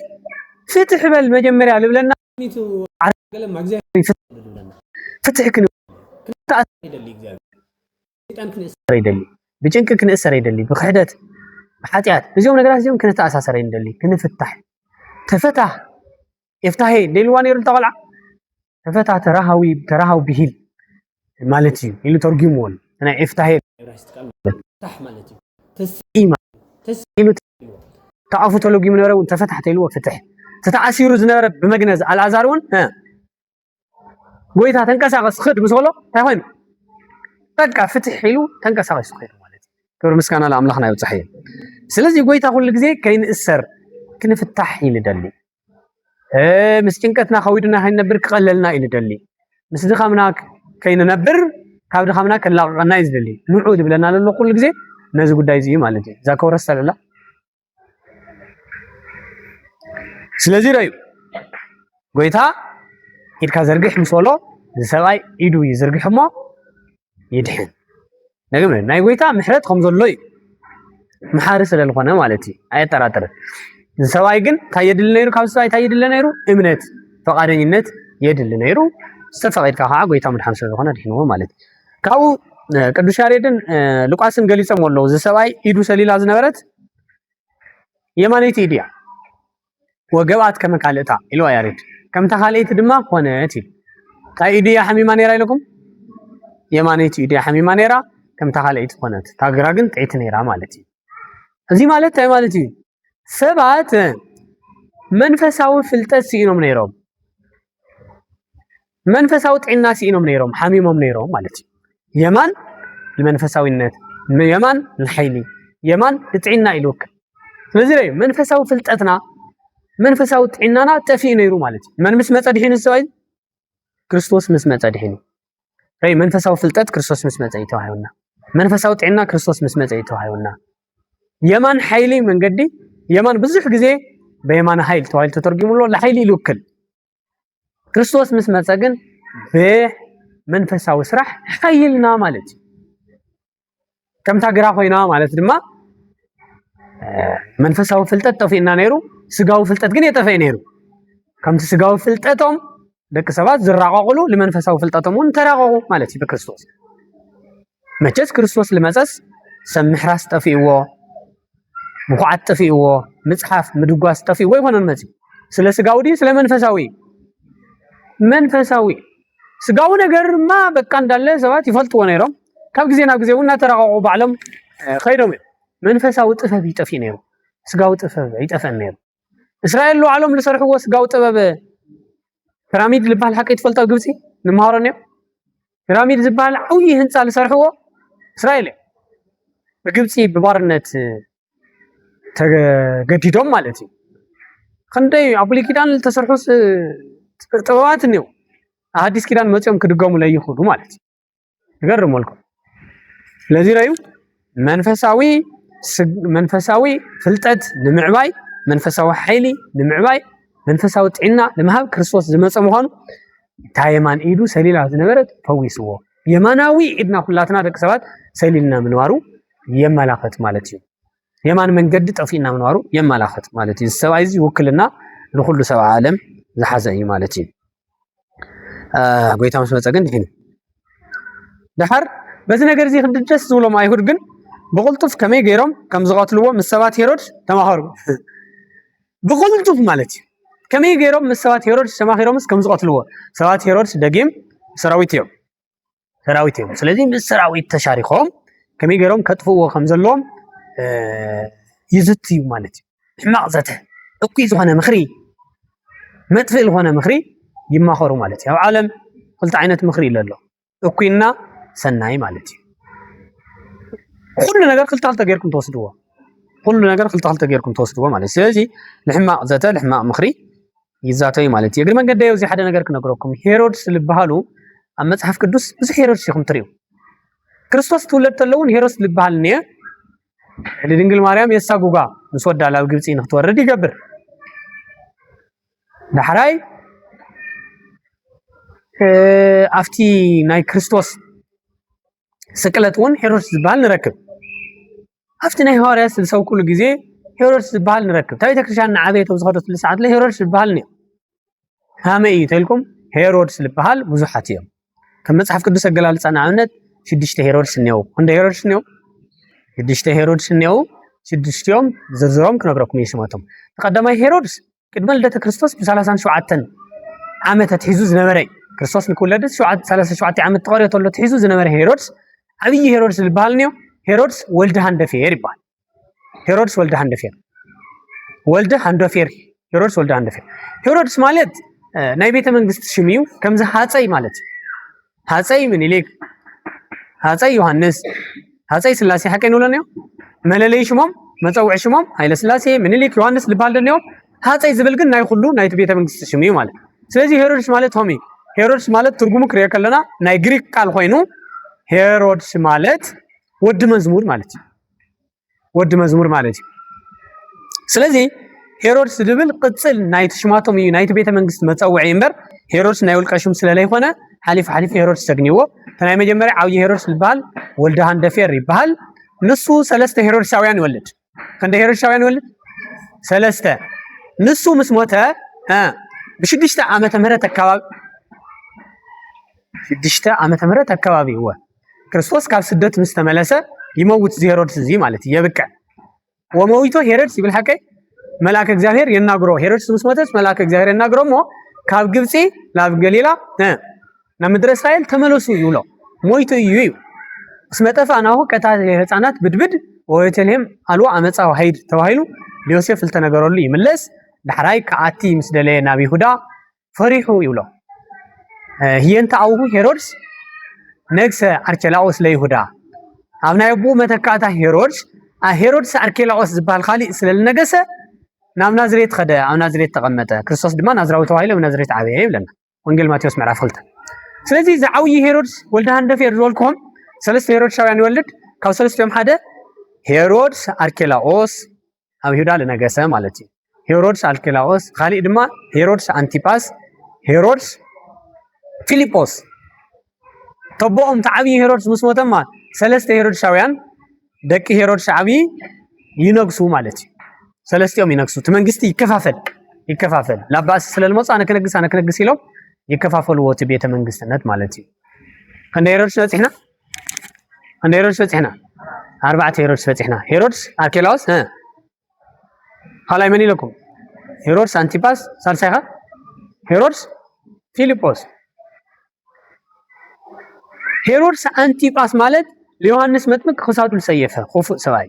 فتح بال مجمري على بلنا ميتو قلم مع جزاء فتح كنو كنت يدلي جزاء كان كنسر يدلي بجنك كنسر يدلي بخدت بحاتيات بزيوم نقراس زيوم كنت اساسر يدلي كنفتح تفتح يفتحي ديلوان يرل طلع تفتح تراهوي بهيل مالتي اللي ترجمون انا افتحي تح مالتي تسقيم تعرفوا تلوجي من ورا تفتح تلو فتح تتعسير زنرب بمجنز على عزارون قويتها تنقساقس خد مسولو تاين بقى فتح حلو تنقساقس خير مالتي كبر مسكانا لاملاحنا يبصحي سلازي قويتها كل غزي كاين اسر كنفتح الى دلي مسكنكتنا خويدنا هاي نبر قللنا الى دلي مس دخمناك كاين نبر ካብ ድኻምና ከላቀና ይዝደሊ ንዑድ ብለና ለሎ ኩሉ ግዜ ነዚ ጉዳይ እዚ ማለት እዩ ዛከው ረስተለላ ስለዚ ረዩ ጎይታ ኢድካ ዘርግሕ ምስሎ ዝሰባይ ኢዱ ይዝርግሕ ሞ ይድሕን ነገም ናይ ጎይታ ምሕረት ከም ዘሎ እዩ መሓሪ ስለልኾነ ማለት እዩ ኣየጠራጥር ዝሰባይ ግን ታየድል ነይሩ ካብ ሰባይ ታየድል ነይሩ እምነት ፈቃደኝነት የድል ነይሩ ዝተፈቂድካ ከዓ ጎይታ ምድሓን ስለዝኾነ ድሕንዎ ማለት እዩ ካው ቅዱስ ያሬድን ሉቃስን ገሊጾም ወለው ዝሰባይ ኢዱ ሰሊላ ዝነበረት የማነይቲ ኢድያ ወገባት ከመካልእታ ኢልዋ ያሬድ ከምታ ካልእት ድማ ኮነት ኢሉ ታይ ኢድያ ሓሚማ ነይራ ኢልኩም የማነይቲ ኢድያ ሓሚማ ነይራ ከምታ ካልእት ኮነት ታግራ ግን ጥዒት ነይራ ማለት እዩ እዚ ማለት ታይ ማለት እዩ ሰባት መንፈሳዊ ፍልጠት ሲኢኖም ነይሮም መንፈሳዊ ጥዕና ሲኢኖም ነይሮም ሓሚሞም ነይሮም ማለት እዩ የማን ለመንፈሳዊነት የማን ለኃይሊ የማን ለጥዕና ይልወክ ስለዚህ መንፈሳዊ ፍልጠትና መንፈሳዊ ጥዕናና ጠፊ ነይሩ ማለት ማን ምስ መጸድሒን ሰዋይ ክርስቶስ ምስ መጸድሒን መንፈሳዊ ፍልጠት ክርስቶስ ምስ መጸ ይተዋዩና መንፈሳዊ ጥዕና ክርስቶስ ምስ መጸ ይተዋዩና የማን ኃይሊ መንገዲ የማን ብዙሕ ጊዜ በየማን ኃይል ተዋይል ተተርጉሙሎ ለኃይሊ ይልወክል ክርስቶስ ምስ መጸ ግን መንፈሳዊ ስራሕ ኃይልና ማለት ከምታ ግራ ኮይና ማለት ድማ መንፈሳዊ ፍልጠት ጠፊና ነይሩ ስጋዊ ፍልጠት ግን የጠፈ ነይሩ ከምቲ ስጋዊ ፍልጠቶም ደቂ ሰባት ዝራቀቁሉ ለመንፈሳዊ ፍልጠቶም ተራቀቁ ማለት እዩ በክርስቶስ መቸስ ክርስቶስ ለመጸስ ሰምሕራስ ጠፊዎ ምኹዓት ጠፊዎ መጽሐፍ ምድጓስ ጠፊዎ ይሆነን መጽ ስለ ስጋዊ ዲ ስለ መንፈሳዊ ስጋው ነገርማ በቃ እንዳለ ሰባት ይፈልጥዎ ነይሮም ካብ ጊዜ ናብ ጊዜ ወና ተራቀቁ ባዕሎም ኸይዶም መንፈሳዊ ጥበብ ይጠፊ ነይሩ ስጋው ጥበብ ይጠፈን ነይሩ እስራኤል ለዓሎም ለሰርሕዎ ስጋው ጥበብ ፒራሚድ ልባል ሓቂ ትፈልጣ ግብጺ ንማሃሮ ነይሩ ፒራሚድ ዝባል ዓውይ ህንጻ ለሰርሕዎ እስራኤል በግብጺ በባርነት ተገዲዶም ማለት እዩ ክንደይ አብሊ ኪዳን ተሰርሑስ ጥበባት ነው አዲስ ኪዳን መጽኦም ክድገሙ ላይ ይሁዱ ማለት ይገርምልኩም ስለዚህ ራዩ መንፈሳዊ ፍልጠት ንምዕባይ መንፈሳዊ ኃይሊ ንምዕባይ መንፈሳዊ ጥዕና ለማሃብ ክርስቶስ ዝመጸ ምዃኑ ታየማን ኢዱ ሰሊላ ዝነበረት ፈዊስዎ የማናዊ ኢድና ሁላትና ደቂ ሰባት ሰሊልና ምንዋሩ የማላኸት ማለት እዩ የማን መንገድ ጠፊና ምንዋሩ የማላኸት ማለት እዩ ሰባይዚ ወክልና ለሁሉ ሰባ ዓለም ዝሓዘ ማለት እዩ ጎይታ ምስ መጸ ግን ይሄን ደሃር በዚ ነገር እዚ ክንድደስ ዝብሎም አይሁድ ግን بقلتف كمي غيرهم كم زغاتلو مسبات هيرودس تماهرو بقلتف مالتي كمي غيرهم مسبات هيرودس تماهرهم كم زغاتلو سبات هيرودس دقيم سراويتيوم ስለዚህ ምስራዊት ተሻሪኾም ከመይ ገይሮም ከጥፍዎ ከም ዘለዎም ይዝትዩ ማለት እዩ ሕማቕ ዘተ እኩይ ዝኾነ ምኽሪ መጥፍእ ዝኾነ ምኽሪ ይማኸሩ ማለት እዩ ኣብ ዓለም ክልተ ዓይነት ምኽሪ ኣሎ እኩይና ሰናይ ማለት እዩ ኩሉ ነገር ክልተ ጌርኩም ተወስድዎ ማለት ስለዚ ለሕማቕ ዘተ ለሕማቕ ምኽሪ ይዛተዩ ማለት እዩ እግሪ መንገዲ እዚ ሓደ ነገር ክነግረኩም ሄሮድስ ልበሃሉ ኣብ መጽሓፍ ቅዱስ ብዙሕ ሄሮድስ ይኹም ትሪኡ ክርስቶስ ትውለድ ተለውን ሄሮድስ ልበሃል ነየ ለድንግል ማርያም የሳጉጋ ምስ ወዳ ናብ ግብፂ ንኽትወርድ ይገብር ዳሕራይ ኣፍቲ ናይ ክርስቶስ ስቅለት እውን ሄሮድስ ዝበሃል ንረክብ ኣፍቲ ናይ ሐዋርያት ዝሰብኩሉ ግዜ ሄሮድስ ዝበሃል ንረክብ እታ ቤተክርስትያን ንዓበየቶ ዝኸደትሉ ሰዓት ላይ ሄሮድስ ዝበሃል ነየ ሃመይ እዩ ተኢልኩም ሄሮድስ ዝበሃል ብዙሓት እዮም ከም መጽሓፍ ቅዱስ ኣገላልጻ ንኣብነት 6 ሄሮድስ እኒአው እንደ ሄሮድስ እኒአው 6 ሄሮድስ እኒአው 6ቲኦም ዝርዝሮም ክነግረኩም ይስማቶም ተቀዳማይ ሄሮድስ ቅድመ ልደተ ክርስቶስ ብ37 ዓመት ትሒዙ ዝነበረ ክርስቶስ ንክውለድ 37 ዓመት ተቆሪዮ ተሎ ትሒዙ ዝነበረ ሄሮድስ ዓብይ ሄሮድስ ዝበሃል ነዮ ሄሮድስ ወልደ ሃንደፌር ይባል ሄሮድስ ወልደ ሃንደፌር ሄሮድስ ማለት ናይ ቤተ መንግስት ሽሚው ከምዚ ሃፀይ ማለት ሃፀይ ምኒልክ ሃፀይ ዮሐንስ ሃፀይ ስላሴ ሓቀይ ንብሎኒዮ መለለይ ሽሞም መፀውዒ ሽሞም ሃይለ ስላሴ ምኒልክ ዮሐንስ ልባል ደኒዮ ሃፀይ ዝብል ግን ናይ ኩሉ ናይቲ ቤተ መንግስት ሽሚው ማለት ስለዚ ሄሮድስ ማለት ሆሚ ሄሮድስ ማለት ትርጉሙ ክሪኦ ከለና ናይ ግሪክ ቃል ኮይኑ ሄሮድስ ማለት ወዲ መዝሙር ማለት እዩ ስለዚ ሄሮድስ ድብል ቅጽል ናይቲ ሽማቶም እዩ ናይቲ ቤተ መንግስት መፀውዒ እምበር ሄሮድስ ናይ ውልቀ ሽም ስለ ዘይኮነ ሓሊፍ ሄሮድስ ተግኒዎ ተናይ መጀመርያ ዓብይ ሄሮድስ ዝበሃል ወልደ ሃንደፌር ይበሃል ንሱ 3 ሄሮድሳውያን ይወልድ ክንደ ሄሮድሳውያን ይወልድ 3 ንሱ ምስ ሞተ ብ6 ዓመተ ምህረት አካባቢ ወ ክርስቶስ ካብ ስደት ምስ ተመለሰ ይመውት ሄሮድስ እዚ ማለት ይብቀ ወመውቶ ሄሮድስ ይብል ሓቀይ መልአከ እግዚአብሔር የናግሮ ሄሮድስ ምስ ሞተስ መልአከ እግዚአብሔር የናግሮሞ ካብ ግብፂ ናብ ገሊላ ናብ ምድረ እስራኤል ተመለሱ ይብሎ ሞይቶ እዩ እስመጠፋ ናሁ ቀታ ህፃናት ብድብድ ወቤተልሔም አልዋ አመፃ ወሃይድ ተባሂሉ ለዮሴፍ ዝተነገረሉ ይምለስ ዳሕራይ ከአቲ ምስ ደለየ ናብ ይሁዳ ፈሪሑ ይብሎ ህየንተ አውሁ ሄሮድስ ነግሰ አርኬላኦስ ለይሁዳ ኣብ ናይ አቡ መተካእታ ሄሮድስ አርኬላኦስ ዝበሃል ካሊእ ስለልነገሰ ናብ ናዝሬት ኸደ ኣብ ናዝሬት ተቐመጠ ክርስቶስ ድማ ናዝራዊ ተባሂሉ ኣብ ናዝሬት ዓበየ ይብለና ወንጌል ማቴዎስ ምዕራፍ 2 ስለዚ ዝዓውይ ሄሮድስ ወልደ ሃንደፌር ዝወልክዎም 3 ሄሮድሳውያን ይወልድ ካብ 3ቲኦም ሓደ ሄሮድስ አርኬላኦስ ኣብ ይሁዳ ዝነገሰ ማለት እዩ ሄሮድስ አርኬላኦስ ካሊእ ድማ ሄሮድስ አንቲጳስ ሄሮድስ ፊሊጶስ ተቦኦም ተዓብይ ሄሮድስ ምስ ሞተማ 3 ሄሮድሳውያን ደቂ ሄሮድስ ዓብይ ይነግሱ ማለት እዩ 3ቲኦም ይነግሱ መንግስቲ ይከፋፈል ላባስ ስለልሞፃ ኣነ ክነግስ ኢሎም ይከፋፈልዎ እቲ ቤተ መንግስትነት ማለት እዩ ክንደ ሄሮድስ በፂሕና 4 ሄሮድስ በፂሕና ሄሮድስ አርኬላኦስ ካልኣይ መን ኢለኩም ሄሮድስ አንቲጳስ ሳልሳይኻ ሄሮድስ ፊሊጶስ ሄሮድስ አንቲጳስ ማለት ለዮሐንስ መጥምቅ ክሳዱ ዝሰየፈ ክፉእ ሰብኣይ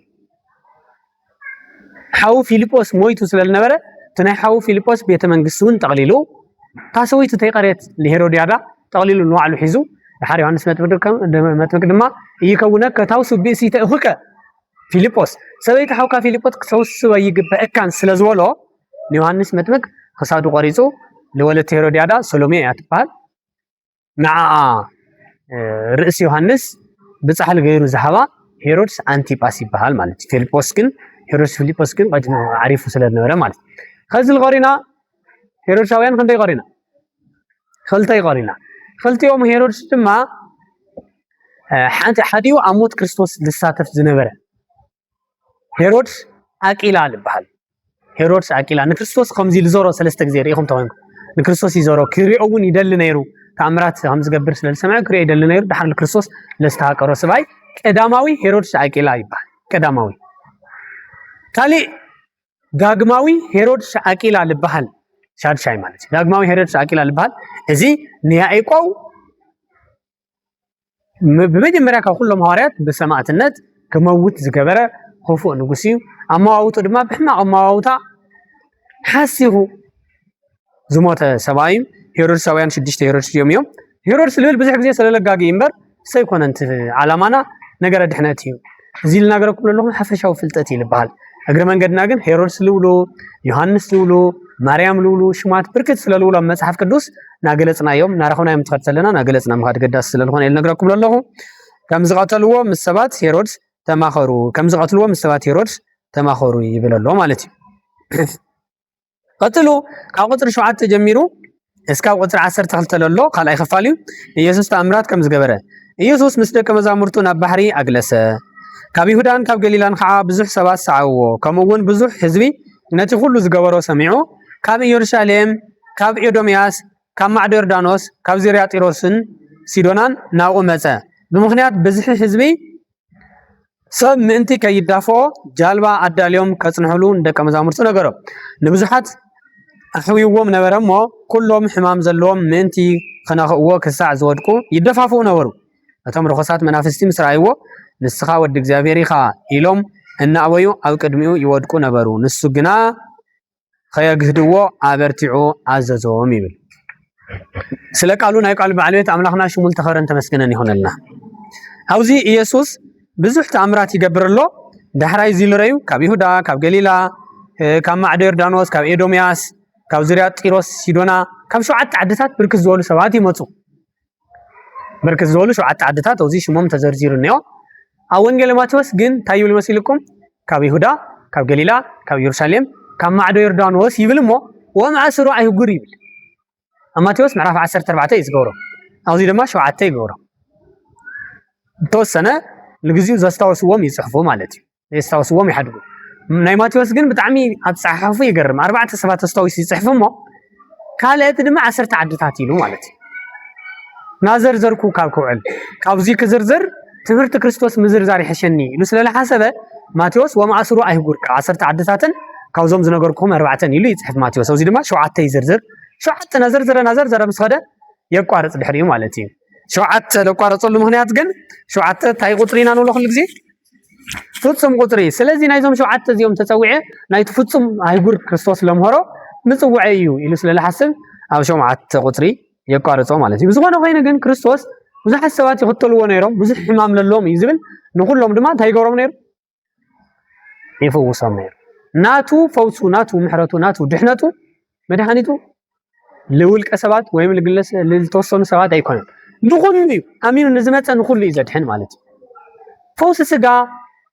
ሓው ፊሊጶስ ሞይቱ ስለልነበረ ተናይ ሓው ፊሊጶስ ቤተ መንግስቱን ጠቕሊሉ ታሰዊቱ ተይቀርየት ለሄሮድያዳ ጠቕሊሉ ንባዕሉ ሒዙ ድሓር ዮሐንስ መጥምቅ ድማ ይከውነከ ታውሱ ብእሲተ እኹከ ፊሊጶስ ሰበይቲ ሓውካ ፊሊጶስ ክተውስበ ይግበአካን ስለ ዝበሎ ንዮሐንስ መጥምቅ ክሳዱ ቆሪፁ ለወለተ ሄሮድያዳ ሰሎሜ እያ ትበሃል ንዓኣ ርእሲ ዮሐንስ ብፃሕሊ ገይሩ ዝሃባ ሄሮድስ አንቲጳስ ይበሃል ማለት እዩ ሄሮድስ ፊሊጶስ ግን ቀድሞ ዓሪፉ ስለነበረ ማለት ከዚ ልቆሪና ሄሮድሳውያን ክንደይ ቆሪና ክልተ ይቆሪና ክልቲኦም ሄሮድስ ድማ ሓዲኡ ኣብ ሞት ክርስቶስ ዝሳተፍ ዝነበረ ሄሮድስ አቂላ ይበሃል ሄሮድስ አቂላ ንክርስቶስ ከምዚ ልዞሮ 3 ግዜ ሪኢኹም ተኮንኩ ንክርስቶስ ይዞሮ ክሪኦ እውን ይደሊ ነይሩ ተኣምራት ከም ዝገብር ስለዝሰምዐ ክሪኦ ይደሊ ነይሩ ድሓር ክርስቶስ ለዝተሃቀሮ ሰብኣይ ቀዳማዊ ሄሮድስ አቂላ ይበሃል ቀዳማዊ ካሊ ዳግማዊ ሄሮድስ አቂላ ልባሃል ሻድሻይ ማለት ዳግማዊ ሄሮድስ አቂላ ልባሃል እዚ ንያዕቆብ በመጀመሪያ ከሁሉም ሐዋርያት በሰማዕትነት ከመውት ዝገበረ ሆፎ ንጉስ እዩ አማዋውቱ ድማ ብሕማቅ አማዋውታ ሓሲሁ ዝሞተ ሰብኣይ ሄሮድሳውያን 6 ሄሮድስ እዮም ሄሮድስ ልብል ብዙሕ ግዜ ስለለጋጊ እምበር ሰይኮነንት ዓላማና ነገረ ድሕነት እዩ እዚ ልናገረኩም ለለኹም ሓፈሻዊ ፍልጠት ይልበሃል እግረ መንገድና ግን ሄሮድስ ልብሉ ዮሐንስ ልብሉ ማርያም ልብሉ ሽማት ብርክት ስለልብሉ ኣብ መጽሓፍ ቅዱስ ናገለጽና እዮም ናረኹናዮም ተኸተለና ናገለጽና ምኻድ ገዳስ ስለልኾነ ልነግረኩም ለለኹ ከም ዝቀተልዎ ምስ ሰባት ሄሮድስ ተማኸሩ ከም ዝቀትልዎ ምስ ሰባት ሄሮድስ ተማኸሩ ይብል ኣሎ ማለት እዩ ቀጥሉ ካብ ቁጥሪ 7 ጀሚሩ እስካብ ቁጥሪ 12 ለሎ ካልኣይ ክፋል እዩ ኢየሱስ ተኣምራት ከም ዝገበረ ኢየሱስ ምስ ደቀ መዛሙርቱ ናብ ባሕሪ ኣግለሰ ካብ ይሁዳን ካብ ገሊላን ከዓ ብዙሕ ሰባት ሰዓብዎ ከምኡውን ብዙሕ ህዝቢ ነቲ ኩሉ ዝገበሮ ሰሚዑ ካብ ኢየሩሳሌም ካብ ኤዶምያስ ካብ ማዕዶ ዮርዳኖስ ካብ ዙርያ ጢሮስን ሲዶናን ናብኡ መፀ ብምክንያት ብዙሕ ህዝቢ ሰብ ምእንቲ ከይዳፍኦ ጃልባ ኣዳልዮም ከጽንሕሉ ደቀ መዛሙርቱ ነገሮም ንብዙሓት ኣሕዊዎም ነበረ እሞ ኩሎም ሕማም ዘለዎም ምእንቲ ከናኽእዎ ክሳዕ ዝወድቁ ይደፋፍኡ ነበሩ እቶም ርኩሳት መናፍስቲ ምስ ረኣይዎ ንስኻ ወዲ እግዚአብሔር ኢኻ ኢሎም እናኣበዩ ኣብ ቅድሚኡ ይወድቁ ነበሩ ንሱ ግና ከየግህድዎ ኣበርቲዑ ኣዘዞም ይብል ስለ ቃሉ ናይ ቃል ባዕልቤት ኣምላኽና ሽሙ ተኸበረን ተመስገነን ይሆነልና ኣብዚ ኢየሱስ ብዙሕ ተኣምራት ይገብር ኣሎ ዳሕራይ ዝልረዩ ካብ ይሁዳ ካብ ገሊላ ካብ ማዕዶ ዮርዳኖስ ካብ ኤዶምያስ ካብ ዙርያ ጢሮስ ሲዶና ካብ 7 ዓድታት ብርክት ዝበሉ ሰባት ይመፁ ብርክት ዝበሉ 7 ዓድታት ኣብዚ ሽሞም ተዘርዚሩ እንዮ ኣብ ወንጌል ማቴዎስ ግን እንታይ ይብል መሲልኩም ካብ ይሁዳ ካብ ገሊላ ካብ ኢየሩሳሌም ካብ ማዕዶ ዮርዳኖስ ይብል እሞ ወማዕስሩ ኣይጉር ይብል ኣብ ማቴዎስ ምዕራፍ 14 እዩ ዝገብሮ ኣብዚ ድማ 7 ይገብሮ ተወሰነ ለግዚኡ ዘስታውስዎም ይጽሕፉ ማለት እዩ ዘስታውስዎም ይሓድጉ ናይ ማቴዎስ ግን ብጣዕሚ ኣጻሓፉ ይገርም 4 ሰባት ተስታውስ ይጽሕፉ እሞ ካልአት ድማ 10 ዓድታት ኢሉ ማለት እዩ ናዘርዘርኩ ካብ ክውዕል ካብዚ ክዝርዝር ትምህርቲ ክርስቶስ ምዝርዛር ይሕሸኒ ኢሉ ስለለሓሰበ ማቴዎስ ወማዕስሩ ኣይጉር 10 ዓድታትን ካብዞም ዝነገርኩም 4 ኢሉ ይጽሕፍ ማቴዎስ ኣብዚ ድማ 7 ይዝርዝር 7 ናዘርዘረ ምስ ኸደ የቋርጽ ድሕሪኡ ማለት እዩ 7 ለቋረጸሉ ምክንያት ግን 7 ታይ ቁጥሪና ነው ለኹል ግዜ ፍጹም ቁጥሪ ስለዚ ናይዞም 7 እዚኦም ተጸውዐ ናይቲ ፍጹም ኣይጉር ክርስቶስ ለምሆሮ ምጽውዐ እዩ ኢሉ ስለለሓስብ ኣብ 7 ቁጥሪ የቋርጾ ማለት እዩ ዝኾነ ኮይኑ ግን ክርስቶስ ብዙሓት ሰባት ይኽተልዎ ነይሮም ብዙሕ ሕማም ለሎም እዩ ዝብል ንኹሎም ድማ እንታይ ይገብሮም ነይሩ ይፈውሶም ነይሩ ናቱ ፈውሱ ናቱ ምሕረቱ ናቱ ድሕነቱ መድሓኒቱ ለውልቀ ሰባት ወይም ለግለሰ ለተወሰኑ ሰባት ኣይኮነን ንኹሉ እዩ ኣሚኑ ንዝመፀ ንኹሉ እዩ ዘድሕን ማለት እዩ ፈውሲ ስጋ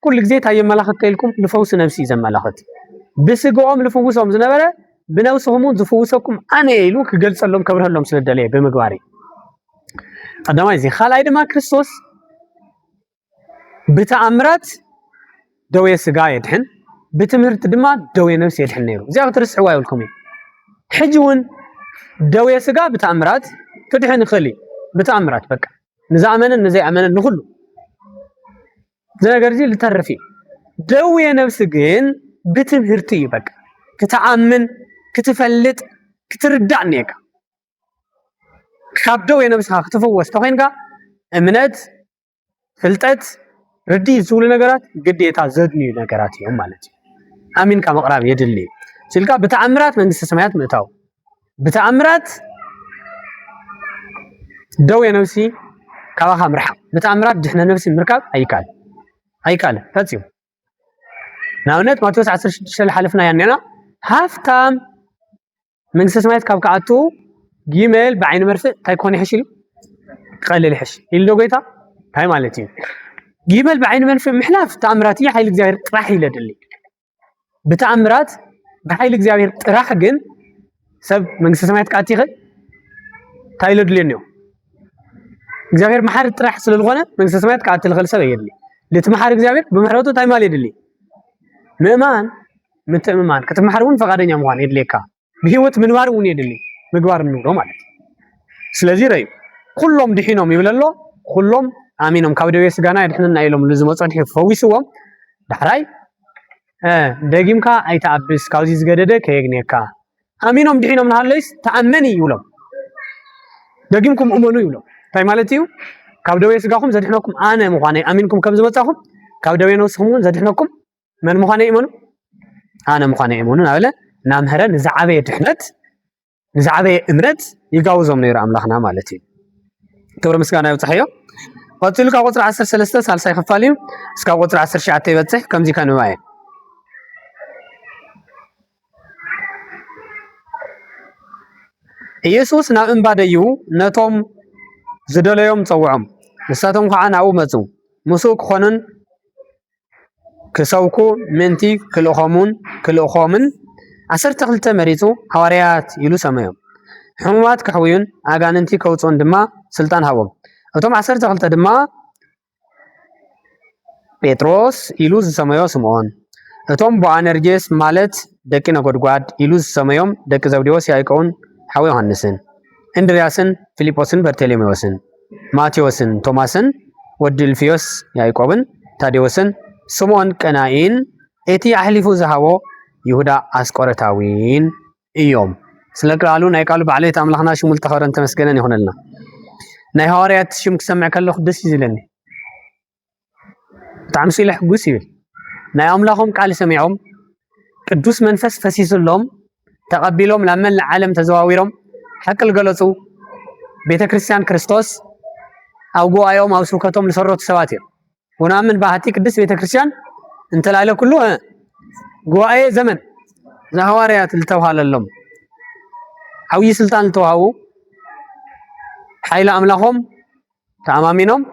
ኩሉ ግዜ እንታይ የመላኽት ኢልኩም ንፈውሲ ነፍሲ እዩ ዘመላኽት ብስግኦም ልፍውሶም ዝነበረ ብነብስኹም ዝፍውሰኩም ኣነ ኢሉ ክገልፀሎም ከብረሎም ስለደለየ ብምግባር እዩ ቀዳማይ እዚ ካልኣይ ድማ ክርስቶስ ብተኣምራት ደዌ ስጋ የድሕን ብትምህርቲ ድማ ደዌ ነፍሲ የድሕን ነይሩ እዚኣ ክትርስዕዋ ይብልኩም እዩ ሕጂ እውን ደዌ ስጋ ብተኣምራት ክድሕን ይኽእል እዩ ብተኣምራት በቃ ንዝኣመነን ንዘይኣመነን ንኹሉ ነገር እዚ ልተርፍ እዩ ደዌ ነፍሲ ግን ብትምህርቲ እዩ በቃ ክትኣምን ክትፈልጥ ክትርዳእ ነይካ ካብ ደዌ ነፍስኻ ክትፍወስ ተኮይንካ እምነት ፍልጠት ርዲ ዝብሉ ነገራት ግዴታ ዘድልዩ ነገራት እዮም ማለት እዩ ኣሚንካ ምቕራብ የድሊ ስልካ ብተኣምራት መንግስቲ ሰማያት ምእታው ብተኣምራት ደዌ ነፍሲ ካባኻ ምርሓቅ ብተኣምራት ድሕነ ነፍሲ ምርካብ ኣይካል ፈፂሙ ንኣብነት ማቴዎስ 16 ሓለፍና ያኔና ሃፍታም መንግስቲ ሰማያት ካብ ከኣቱ ጊሜል ብዓይኒ መርፍእ እንታይ ክኾን ይሕሽ ኢሉ ቀሊል ይሕሽ ኢሉ ዶ ጎይታ እንታይ ማለት እዩ ጊሜል ብዓይኒ መርፍእ ምሕላፍ ተኣምራት እዩ ሓይሊ እግዚአብሔር ጥራሕ ይለድሊ ብተኣምራት ብሓይሊ እግዚአብሔር ጥራሕ ግን ሰብ መንግስቲ ሰማያት ከኣቲ ይኽእል እንታይ ይለድልየኒ እዩ እግዚአብሔር መሓሪ ጥራሕ ስለዝኾነ መንግስቲ ሰማያት ከኣቲ ልኽእል ሰብ የድሊ ልትመሓር እግዚአብሔር ብምሕረቱ እንታይ ማለት የድሊ ምእማን ምትእምማን ክትመሓር እውን ፈቃደኛ ምዃን የድልየካ ብሂወት ምንባር እውን የድሊ ምግባር እንብሎ ማለት ስለዚ ረዩ ኩሎም ድሒኖም ይብል ኣሎ ኩሎም ኣሚኖም ካብ ደዌ ስጋና ይድሕንና ኢሎም ዝመፁ ድሒ ፈዊስዎም دحراي دقيمك أي تأبس كاوزي زجدده كيجنيكا أمينهم دحينهم نهالليس تأمني يولو دقيمكم أمنوا يولو طيب مالتيو كاودوي سقاكم زدحناكم أنا مخاني أمينكم كم زمتاكم كاودوي نوسهم زدحناكم من مخاني إيمانو أنا مخاني إيمانو نقوله نام هرا نزعبي دحنت نزعبي إمرت يجاوزهم نير أملاخنا مالتي كبر مسكانا يوتحيو قلتلو كاوتر 10 سلسته سالساي خفاليو اسكا قطر 10 شعته يبصح كمزي كانوا معي ኢየሱስ ናብ እምባ ደይቡ ነቶም ዝደለዮም ፀውዖም ንሳቶም ከዓ ናብኡ መፁ ምስኡ ክኾኑን ክሰብኩ ምንቲ ክልእኾምን 12 መሪፁ ሐዋርያት ኢሉ ሰመዮም ሕሙማት ክሕውዩን ኣጋንንቲ ከውፅኡን ድማ ስልጣን ሃቦም እቶም 12 ድማ ጴጥሮስ ኢሉ ዝሰመዮ ስምዖን እቶም ቦአነርጌስ ማለት ደቂ ነጎድጓድ ኢሉ ዝሰመዮም ደቂ ዘብዴዎስ ያዕቆብን حاوي يوحنسن اندرياسن فيليبوسن برتليميوسن ماتيوسن توماسن ودلفيوس يعقوبن تاديوسن سمعون قناعين اتي احلفو زهاو يهودا اسقرتاوين ايوم سلقالو نايقالو بعليت املاخنا شمول تخورن تمسكنن يهونلنا ناي حواريات شم كسمع كلخ دس يزلني تعمسي لحقوس يبل ناي املاخهم قال سمعهم قدوس منفس فسيسلهم تقبلهم لمن العالم تزواويرهم حق القلصو بيت كريستيان كريستوس او قوا يوم او سوكتهم لسروت سواتير ونامن باهتي قدس بيت كريستيان انت لاله كله قوا اي زمن زهواريات التوهال اللهم حوي سلطان التوهاو حيل املاهم تامامينهم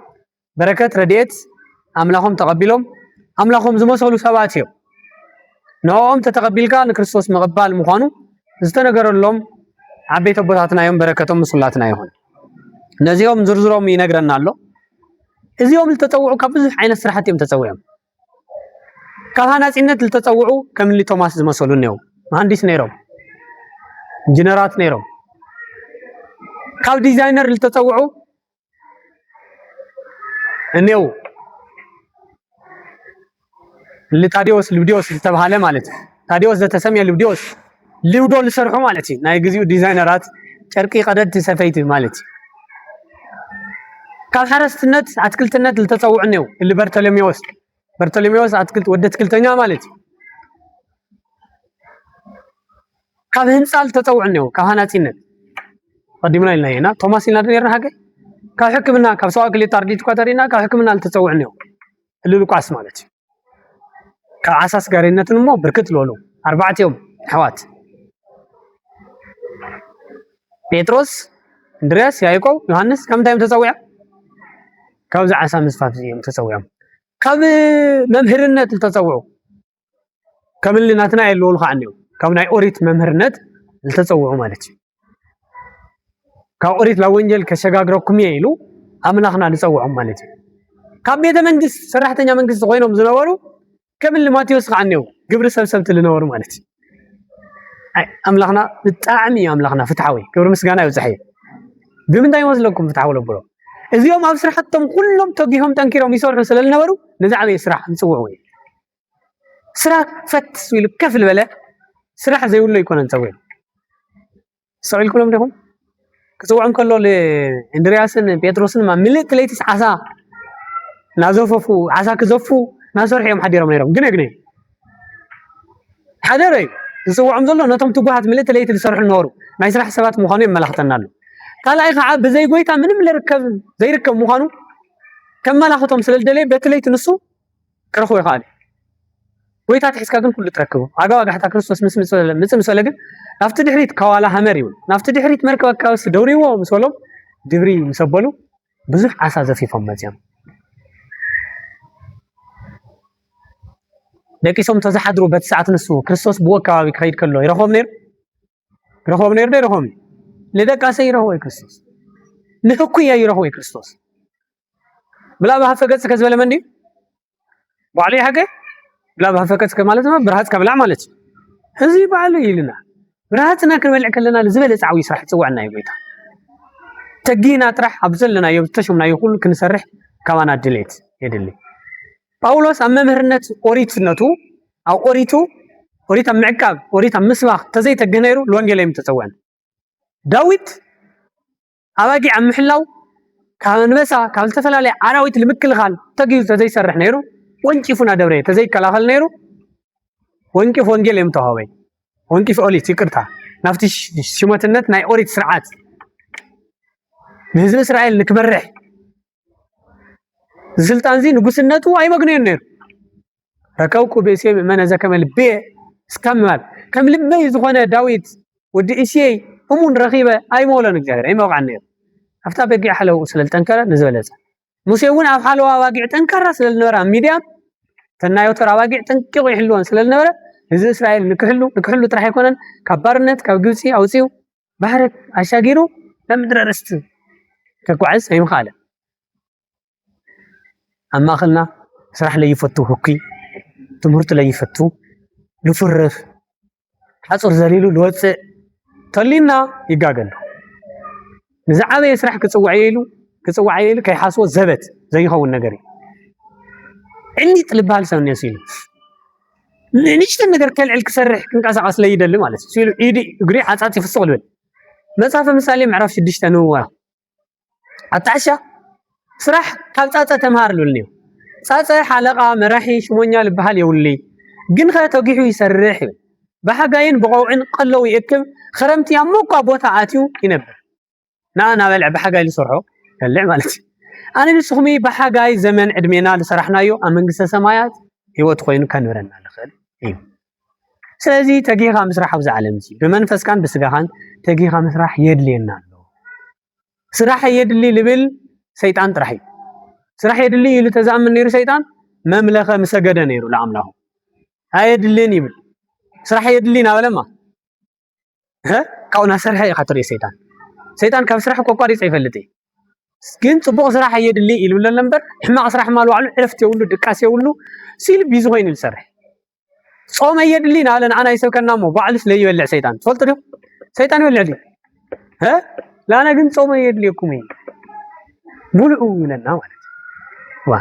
بركة رديت املاهم تقبلهم املاهم زموسولو سواتير نوم تتقبلك لكريستوس مقبال مخانو زتنغرلهم عبيت ابوتاتنا يوم بركتهم مسلاتنا يهون نزيهم زرزروم ينغرنا الله ازيهم التطوعوا كبزح عين سرحتهم تطوعهم كهاناتينت التطوعوا كم اللي توماس مسولو نيو مهندس نيرو جنرات نيرو كاو ديزاينر التطوعوا نيو اللي تاديوس لوديوس تبعاله مالتي تاديوس ده تسميه لوديوس لودو لسرحو مالتي ناي غزيو ديزاينرات ጨርቂ ቀደድ ሰፈይቲ مالتي ካብ ሓረስትነት አትክልትነት ልተፀውዕ ነው اللي በርተሎሜዎስ አትክልት ወደ አትክልተኛ مالتي ካብ ህንፃ ልተፀውዕ ነው ካብ ሃናፂነት ቀዲምና ኢልና ኢና ቶማስ ኢልና ነርና ሃገ ካብ ሕክምና ካብ ሰዋክሊ ታርዲት ኳተሪና ካብ ሕክምና ልተፀውዕ ነው اللي ልቋስ مالتي كأساس قارينتن مو بركت لولو 4 يوم حوات بيتروس اندرياس يعقوب يوحنس كم تايم تسويع كاوز عسى مسفات يوم تسويع كم ممهرنت تسويعوا كم اللي ناتنا يلول خانيو كم ناي اوريت ممهرنت تسويعوا مالتي كاو اوريت لوينجل كشغاغركم ييلو املاخنا نسويعوا مالتي كم بيت منجس سرحتنيا منجس خوينهم زنورو كم اللي ماتيوس عنيو قبر سبسبت لنور مالتي اي املاخنا بتعمي املاخنا فتحوي قبر مسغانا يوزحي بمن داي وزلكم فتحوا لبرو ازيوم اب سرحتهم كلهم توجيهم تنكيرهم يسورحوا سلالنورو نزعب يسرح نسوعوا سرح فت ويل كفل بلا سرح زي ولا يكون نسوي سؤال كلهم لهم كسوعهم كله لاندرياسن بيتروسن ما ملت ليتس عسا نازوفو عسا كزفو ناسورح يوم حديرهم نيرهم جني حديري يسوعهم زلو نتم تبعت ملت ليت لسرح النورو ما يسرح سبات مخانو ملختنا له قال اي خعب بزي قويتا منم اللي ركب زي ركب مخانو كما لاختهم سلدلي بتليت نسو كرخو يخالي قويتا تحسكا كن كل تركبوا اغا حتى كريستوس مسمس لكن نافت دحريت كوالا همريو نافت دحريت مركب كاوس دوريو مسولم دبري مسبلو بزح عسى زفيفهم مزيان دقيسهم تزحدروا بتسعة نسو كريستوس بوكاوي كخيد كله يرخوم نير ده يرخوم لذا كاسي يرخوي كريستوس نحكي يا يرخوي كريستوس بلا بحفقت كذا ولا مندي بعلي حاجة بلا بحفقت كمالت ما برهات كبلع مالت هذي بعلي يلنا برهاتنا كملع كلنا لزبل تعوي صح تسوعنا يبيتا تجينا طرح ابزلنا يبتشمنا يقول كنسرح كمان ادليت يدلي ጳውሎስ ኣብ መምህርነት ኦሪትነቱ ኣብ ኦሪት ኣብ ምዕቃብ ኦሪት ኣብ ምስባኽ ተዘይተገነይሩ ለወንጌል ተፀውዐን ዳዊት ኣባጊዕ ኣብ ምሕላው ካብ አንበሳ ካብ ዝተፈላለየ ኣራዊት ንምክልኻል ተጊዙ ተዘይሰርሕ ነይሩ ወንቂፉ ናደብረ ተዘይከላኸል ነይሩ ወንቂፍ ወንጌል ተዋህበይ ወንቂፍ ኦሪት ይቅርታ ናፍቲ ሽሞትነት ናይ ኦሪት ስርዓት ንህዝቢ እስራኤል ንክመርሕ ስልጣን ዚ ንጉስነቱ ኣይመግነዮን ነይሩ ረከብኩ ብእሴ ምእመነ ዘከመ ልቤ እስከምባል ከም ልበይ ዝኾነ ዳዊት ወዲ እሴይ እሙን ረኺበ ኣይመወሎን እግዚአብሔር ኣይመውቃዕን ነይሩ ኣብታ በጊዕ ሓለው ስለልጠንከረ ንዝበለፀ ሙሴ እውን ኣብ ሓለዋ ኣባጊዕ ጠንካራ ስለልነበረ ኣብ ሚድያም ተናዮተር ኣባጊዕ ጠንቂቑ ይሕልወን ስለልነበረ ህዝቢ እስራኤል ንክሕሉ ጥራሕ ኣይኮነን ካብ ባርነት ካብ ግብፂ ኣውፂኡ ባህሪ ኣሻጊሩ ናብ ምድረ ርስቲ ከጓዓዝ ኣይምኻለ ኣብ ማእኸልና ስራሕ ለይፈቱ ህኩ ትምህርቱ ለይፈቱ ልፍርፍ ሓፁር ዘሊሉ ልወፅእ ተሊና ይጋገሉ ንዝዓበየ ስራሕ ክፅዋዕ ኢሉ ከይሓስቦ ዘበት ዘይኸውን ነገር እዩ ዕሊጥ ልበሃል ሰብ እኒአሱ ኢሉ ንእሽተን ነገር ከልዕል ክሰርሕ ክንቀሳቀስ ለይደሊ ማለት እዩ ኢሉ ኢዲ እግሪ ዓፃፅ ይፍስቕ ልብል መፅሓፈ ምሳሌ ምዕራፍ 6 ንውዋ ኣታዕሻ ስራሕ ካብ ፃፀ ተምሃር ልብል እኒኦ ፃፀ ሓለቓ መራሒ ሽሞኛ ልበሃል የውሊ ግን ከተጊሑ ይሰርሕ ይብል ብሓጋይን ብቆውዕን ቀለው ይእክብ ክረምቲ ኣብ ሞቋ ቦታ ኣትዩ ይነብር ናበልዕ ብሓጋይ ዝሰርሖ ከልዕ ማለት እዩ ኣነ ንስኹም ብሓጋይ ዘመን ዕድሜና ዝሰራሕናዮ ኣብ መንግስተ ሰማያት ሂወት ኮይኑ ከንብረና ንኽእል እዩ ስለዚ ተጊኻ ምስራሕ ኣብዚ ዓለም እዚ ብመንፈስካን ብስጋኻን ተጊኻ ምስራሕ የድልየና ኣሎ ስራሕ የድሊ ልብል ሰይጣን ጥራሕ እዩ ስራሕ የድሊ ኢሉ ተዛምን ነይሩ ሰይጣን መምለኸ ምሰገደ ነይሩ ለኣምላኹ ኣየድልን ይብል ስራሕ የድሊ ናበለማ ካብኡ ናሰርሐ ኢኻ ትሪኦ ሰይጣን ካብ ስራሕ ቆቋሪፅ ኣይፈልጥ እዩ ግን ፅቡቕ ስራሕ የድሊ ኢሉ ብለለ እምበር ሕማቕ ስራሕ ማል ባዕሉ ዕረፍቲ የብሉ ድቃስ የብሉ ሲል ቢዙ ኮይኑ ዝሰርሕ ጾም የድሊ ናበለ ንዓና ይሰብከና እሞ ባዕሉስ ለይበልዕ ሰይጣን ትፈልጡ ዲኹም ሰይጣን ይበልዕ ድዩ ላና ግን ጾም የድልየኩም እዩ ሙሉኡ ይብለና ማለት ዋ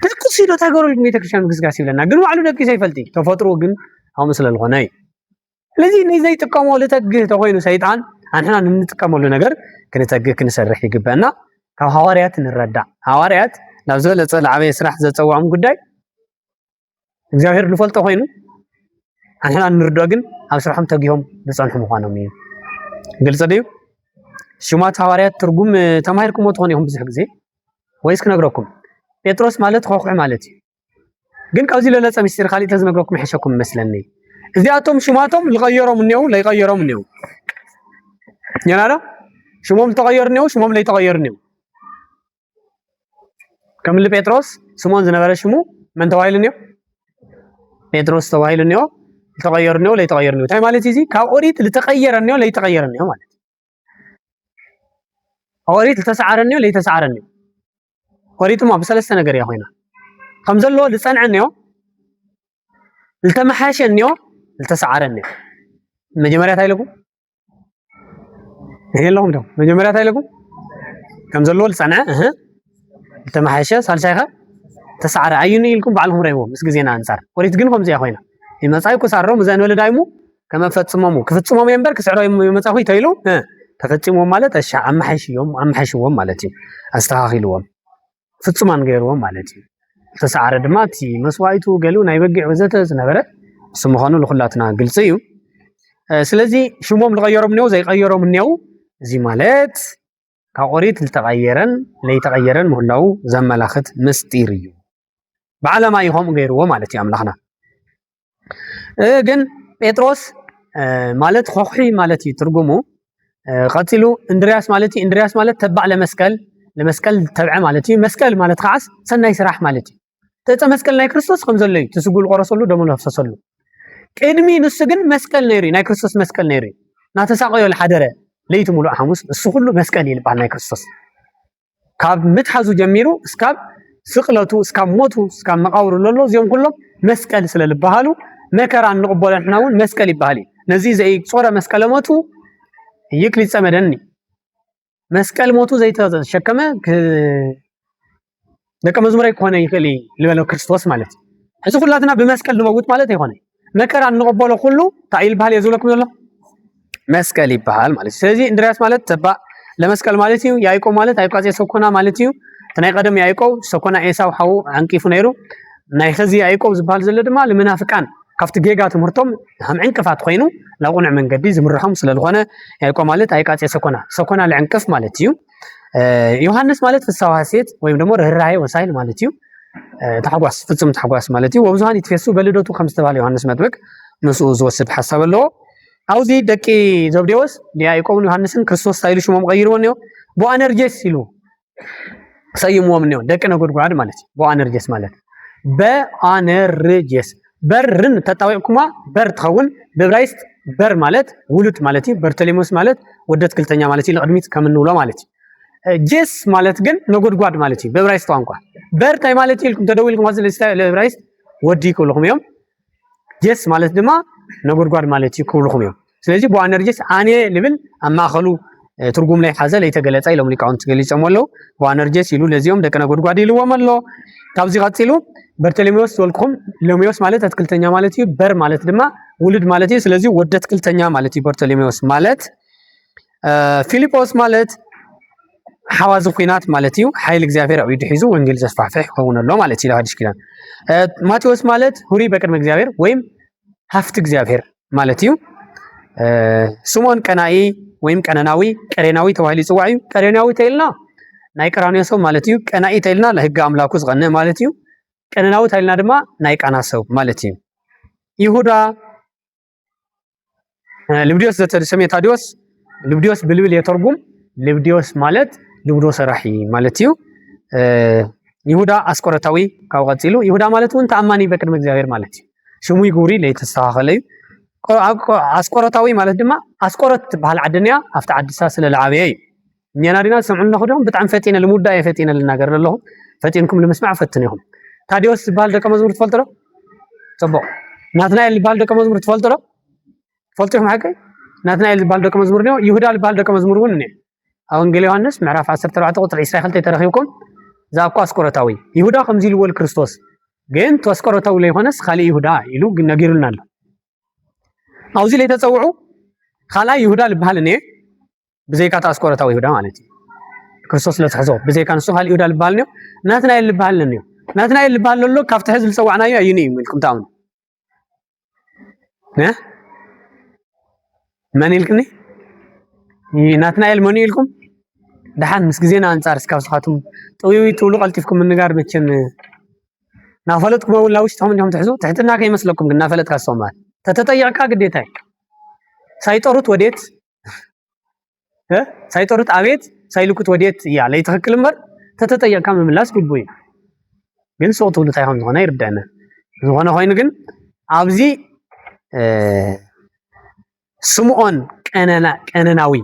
ደቅሲ ዶ ተገሩ ቤተክርስትያን ግስጋስ ይብለና ግን ባዕሉ ደቂሱ ኣይፈልጥ እዩ ተፈጥሮ ግን ኣብ ምስሊ ዝኾነ እዩ ስለዚ ንዘይጥቀመሉ ተግህ ተኮይኑ ሰይጣን አንሕና እንጥቀመሉ ነገር ክንተግህ ክንሰርሕ ይግበአና ካብ ሃዋርያት ንረዳእ ሃዋርያት ናብ ዝበለፀ ለዓበየ ስራሕ ዘፀውዖም ጉዳይ እግዚአብሔር ዝፈልጦ ኮይኑ አንሕና ንርድኦ ግን ኣብ ስራሖም ተጊሆም ዝፀንሑ ምዃኖም እዩ ግልፂ ድዩ ሽማት ሃዋርያት ትርጉም ተማሂርኩሞ ትኾኑ ኢኹም ብዙሕ ግዜ ወይስ ክነግረኩም ጴጥሮስ ማለት ኮኹዕ ማለት እዩ ግን ካብዚ ለለፀ ምስጢር ካሊእ ተዝነግረኩም ይሕሸኩም ይመስለኒ እዚኣቶም ሽማቶም ዝቀየሮም እኒአው ለይቀየሮም እኒአው ينالا شموم تغيرني وشموم لا يتغيرني كم اللي بيتروس سمون زنبرة شمو من توايلني بيتروس توايلني تغيرني ولا يتغيرني تاي مالتي زي كاوريت لتغيرني ولا يتغيرني مالت اوريت لتسعرني ولا يتسعرني اوريت ما بسلسة نجر يا خوينا خمزلو لصنعني لتمحاشني لتسعرني مجمريات هايلكم هي لهم دو مجمريات هايلكم كم زلول صنع التمحاشة سالشايخة تسعر عيوني لكم بعلهم ريمو بس جزينا أنصار وريت جنكم زي أخوينا المسايكو صاروا مزان ولا دايمو كما فتصمموا كفتصمموا ينبرك سعره يمساوي تايلو تفتصموا مالت الشع عم حشي يوم مالتي استراخيلهم فتصمان غيرهم مالتي تسعر دماتي مسوايتو قالوا نايبقع وزته زنبره سمخانو لخلاتنا قلصيو سلازي شموم لغيروا منيو زي غيروا منيو زي مالت كاوريت التغيرن ليتغيرن مهلاو زملاخت مستيريو بعلى ما يهم غيروا مالتي املاخنا ግን ጴጥሮስ ማለት ኾኺ ማለት ይትርጉሙ ቀጥሉ እንድሪያስ ማለት ተባዕ ለመስቀል ተብዐ ማለት እዩ መስቀል ማለት ኻስ ሰናይ ስራሕ ማለት እዩ ተፀ መስቀል ናይ ክርስቶስ ከም ዘሎ እዩ ትስጉል ቆረሰሉ ደሙ ለፍሰሰሉ ቅድሚ ንሱ ግን መስቀል ነይሩ ናይ ክርስቶስ መስቀል ነይሩ ናተሳቀዮ ለሓደረ ለይቲ ሙሉ ሐሙስ እሱ ሁሉ መስቀል ይልባል ናይ ክርስቶስ ካብ ምትሐዙ ጀሚሩ እስካብ ስቅለቱ እስካብ ሞቱ እስካብ መቃብሩ ለሎ እዚኦም ኩሎም መስቀል ስለልባሃሉ መከራ እንቅበሎ ንሕናውን መስቀል ይባሃል ነዚ ዘይ ጾረ መስቀል ሞቱ ይክሊ ጸመደኒ መስቀል ሞቱ ዘይተሸከመ ደቀ መዝሙር ይኮነ ይክእል ልበለው ክርስቶስ ማለት እዚ ኩላትና ብመስቀል ንመውት ማለት ይኮነ መከራ እንቀበሎ ኩሉ ታኢል ባህል የዝብለኩም ዘሎ መስቀል ይባሃል ማለት ስለዚ እንድሪያስ ማለት ተባ ለመስቀል ማለት እዩ ያዕቆብ ማለት አይቋጼ ሰኮና ማለት እዩ ተናይ ቀደም ያዕቆብ ሰኮና ኤሳው ሓው አንቂፉ ነይሩ ናይ ኸዚ ያዕቆብ ዝበሃል ዘሎ ድማ ለመናፍቃን ካብቲ ጌጋ ትምህርቶም ሃም ዕንቅፋት ኮይኑ ላቁንዕ መንገዲ ዝምርሖም ስለዝኾነ ያዕቆብ ማለት አይቋጼ ሰኮና ለዕንቅፍ ማለት እዩ ዮሐንስ ማለት ፍሳዋ ሴት ወይም ደግሞ ርህራሄ ወሳይል ማለት እዩ ተሐጓስ ፍጹም ተሐጓስ ማለት እዩ ወብዙሃን ይትፈሱ በልደቱ ከም ዝተባለ ዮሐንስ መጥምቅ ንስኡ ዝወስድ ሓሳብ ኣለዎ አውዚ ደቂ ዘብዴዎስ ያዕቆብን ዮሐንስን ክርስቶስ ታይሉ ሽሞም ቀይርዎ ነው ቦአነርጀስ ይሉ ሰይሞም ነው ደቂ ነጎድጓድ ማለት ቦአነርጀስ ማለት በአነርጀስ በርን ተጣወቅኩማ በር ተኸውን በብራይስጥ በር ማለት ውሉድ ማለት በርተሌሞስ ማለት ወደት ክልተኛ ማለት ለቅድሚት ከምንውሎ ማለት ጀስ ማለት ግን ነጎድጓድ ማለት በብራይስጥ ቋንቋ በር ታይ ማለት ይልኩም ተደውልኩም ዋዝ ለብራይስጥ ወዲ ይኩልኩም እዮም ጀስ ማለት ድማ ነጎድጓድ ማለት ይኩልኩም እዮም ስለዚህ ቦአነርጀስ አኔ ልብል አማኸሉ ትርጉም ላይ ሓዘ ለይተገለጸ ኢሎም ሊቃውንት ገሊጾም ኣለው ቦአነርጀስ ይሉ ለዚኦም ደቀ ነጎድጓድ ይልዎም ኣሎ ካብዚ ቀፂሉ በርተሌሜዎስ ወልኩም ሎሜዎስ ማለት አትክልተኛ ማለት እዩ በር ማለት ድማ ውሉድ ማለት እዩ ስለዚህ ወደ አትክልተኛ ማለት እዩ በርተሌሜዎስ ማለት ፊሊጶስ ማለት ሓዋዚ ኩናት ማለት እዩ ኃይል እግዚአብሔር ኣብ ኢዱ ሒዙ ወንጌል ዘስፋሕፍሕ ይኸውን ኣሎ ማለት እዩ ለሐዲስ ኪዳን ማቴዎስ ማለት ሁሪ በቅድመ እግዚአብሔር ወይም ሃፍቲ እግዚአብሔር ማለት እዩ ስምዖን ቀናኢ ወይም ቀነናዊ ቀሬናዊ ተባሂሉ ይጽዋዕ እዩ ቀሬናዊ ተይልና ናይ ቀራንዮ ሰብ ማለት እዩ ቀናኢ ተይልና ለሕጊ አምላኩ ዝቀንዕ ማለት እዩ ቀነናዊ ተይልና ድማ ናይ ቃና ሰብ ማለት እዩ ይሁዳ ልብድዮስ ዘተሰሜ ታዲዮስ ልብድዮስ ብልብል የተርጉም ልብድዮስ ማለት ልብዶ ሰራሒ ማለት እዩ ይሁዳ አስቆረታዊ ካብ ቀፂሉ ይሁዳ ማለት እውን ተአማኒ በቅድመ እግዚአብሔር ማለት እዩ ሽሙ ይጉሪ ለይተስተኻኸለ እዩ አስቆረታዊ ማለት ድማ አስቆረት ትበሃል ዓድንያ ኣብቲ ዓዲሳ ስለለዓበየ እዩ እኛና ዲና ሰምዑና ኸዶም ብጣዕሚ ፈጢነ ልሙዳየ ፈጢነ ልናገር ኣለኹ ፈጢንኩም ልመስማዕ ፈትንኹም ታዲዮስ ዝበሃል ደቀ መዝሙር ትፈልጡ ዶ ጽቡቕ ናትናኤል ዝበሃል ደቀ መዝሙር ትፈልጡ ዶ ትፈልጡኩም ሓቀይ ናትናኤል ዝበሃል ደቀ መዝሙር ነው ይሁዳ ዝበሃል ደቀ መዝሙር እውን እኔ ኣብ ወንጌል ዮሐንስ ምዕራፍ 14 ቁጥሪ 22 ተረኺብኩም ዛብኳ አስቆረታዊ ይሁዳ ከምዚ ኢልዎ ክርስቶስ ግን ተስቆረታዊ ለይኾነስ ካልእ ይሁዳ ኢሉ ነጊሩልና ኣሎ አውዚ ላይ ተጸውዑ ካልኣይ ይሁዳ ልበሃል እኔ ብዘይካ አስቆረታዊ ይሁዳ ማለት እዩ ክርስቶስ ለትሕዞ ብዘይካ ንሱ ካልእ ይሁዳ ልበሃል ነው ናትናኤል ልበሃል ነው ናትናኤል ልበሃል ዘሎ ካብቲ ሕዝቢ ዝፀዋዕናዮ ኣይኒ እዩ ኢልኩም ታውን መን ኢልክኒ ናትናኤል መን ኢልኩም ድሓን ምስ ግዜና አንጻር እስካብ ስኻቱም ጥውይ ትብሉ ቀልጢፍኩም ምንጋር መቸም ናፈለጥኩም እውን ላውሽትኩም እንዲሁም ትሕዙ ትሕትና ከይመስለኩም ግን ናፈለጥካ ሰማል ተተጠየቅካ ግዴታይ ሳይጠሩት ወዴት ሳይጠሩት አቤት ሳይልኩት ወዴት እያ ለይትክክል እምበር ተተጠየቅካ ምምላስ ግቡእ እዩ ግን ሰው ትብሉ እንታይ ከም ዝኾነ ይርዳእና ዝኾነ ኮይኑ ግን ኣብዚ ስምዖን ቀነናዊ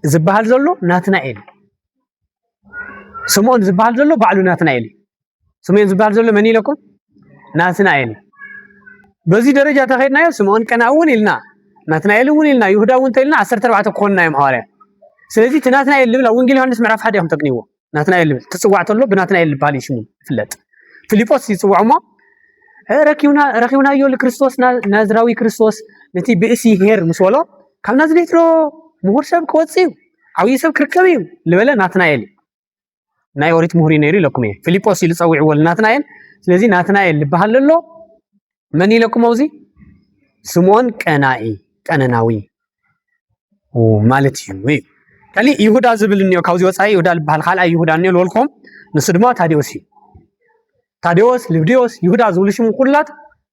ዝበሃል ዘሎ ናትናኤል ስምዖን ዝበሃል ዘሎ ባዕሉ ናትናኤል ስምዖን ዝበሃል ዘሎ መን ኢለኩም ናትናኤል በዚ ደረጃ ተኸድናዮ ስምዖን ቀናኢ እውን ኢልና ናትናኤል እውን ኢልና ይሁዳ እውን ተኢልና 14 ኮንናዮም ሐዋርያ ስለዚህ ናትናኤል ልብል ኣብ ወንጌል ዮሐንስ ምዕራፍ 1 ኢኹም ተቅኒዎ ናትናኤል ልብል ትጽዋዕ ተሎ ብናትናኤል ልበሃል ሽሙ ይፍለጥ ፊልጶስ ይጽዋዕ ሞ ረኪብናዮ ለክርስቶስ ናዝራዊ ክርስቶስ ነቲ ብእሲ ሄር ምስ በሎ ካብ ናዝሬት ሎ ምሁር ሰብ ክወፅእ እዩ ዓብዪ ሰብ ክርከብ እዩ ልበለ ናትናኤል ናይ ኦሪት ምሁር ነይሩ ኢለኩም እየ ፊልጶስ ኢሉ ፀዊዕዎ ናትናኤል ስለዚ ናትናኤል ልበሃል ኣሎ መን ኢለኩም ኣውዚ ስምዖን ቀነናዊ ማለት እዩ ካልእ ይሁዳ ዝብል እኒኦ ካብዚ ወፃኢ ይሁዳ ልበሃል ካልኣይ ይሁዳ እኒኦ ልበልኩም ንሱ ድማ ታዲዎስ እዩ ታዲዎስ ልብድዮስ ይሁዳ ዝብሉ ሽሙ ኩላት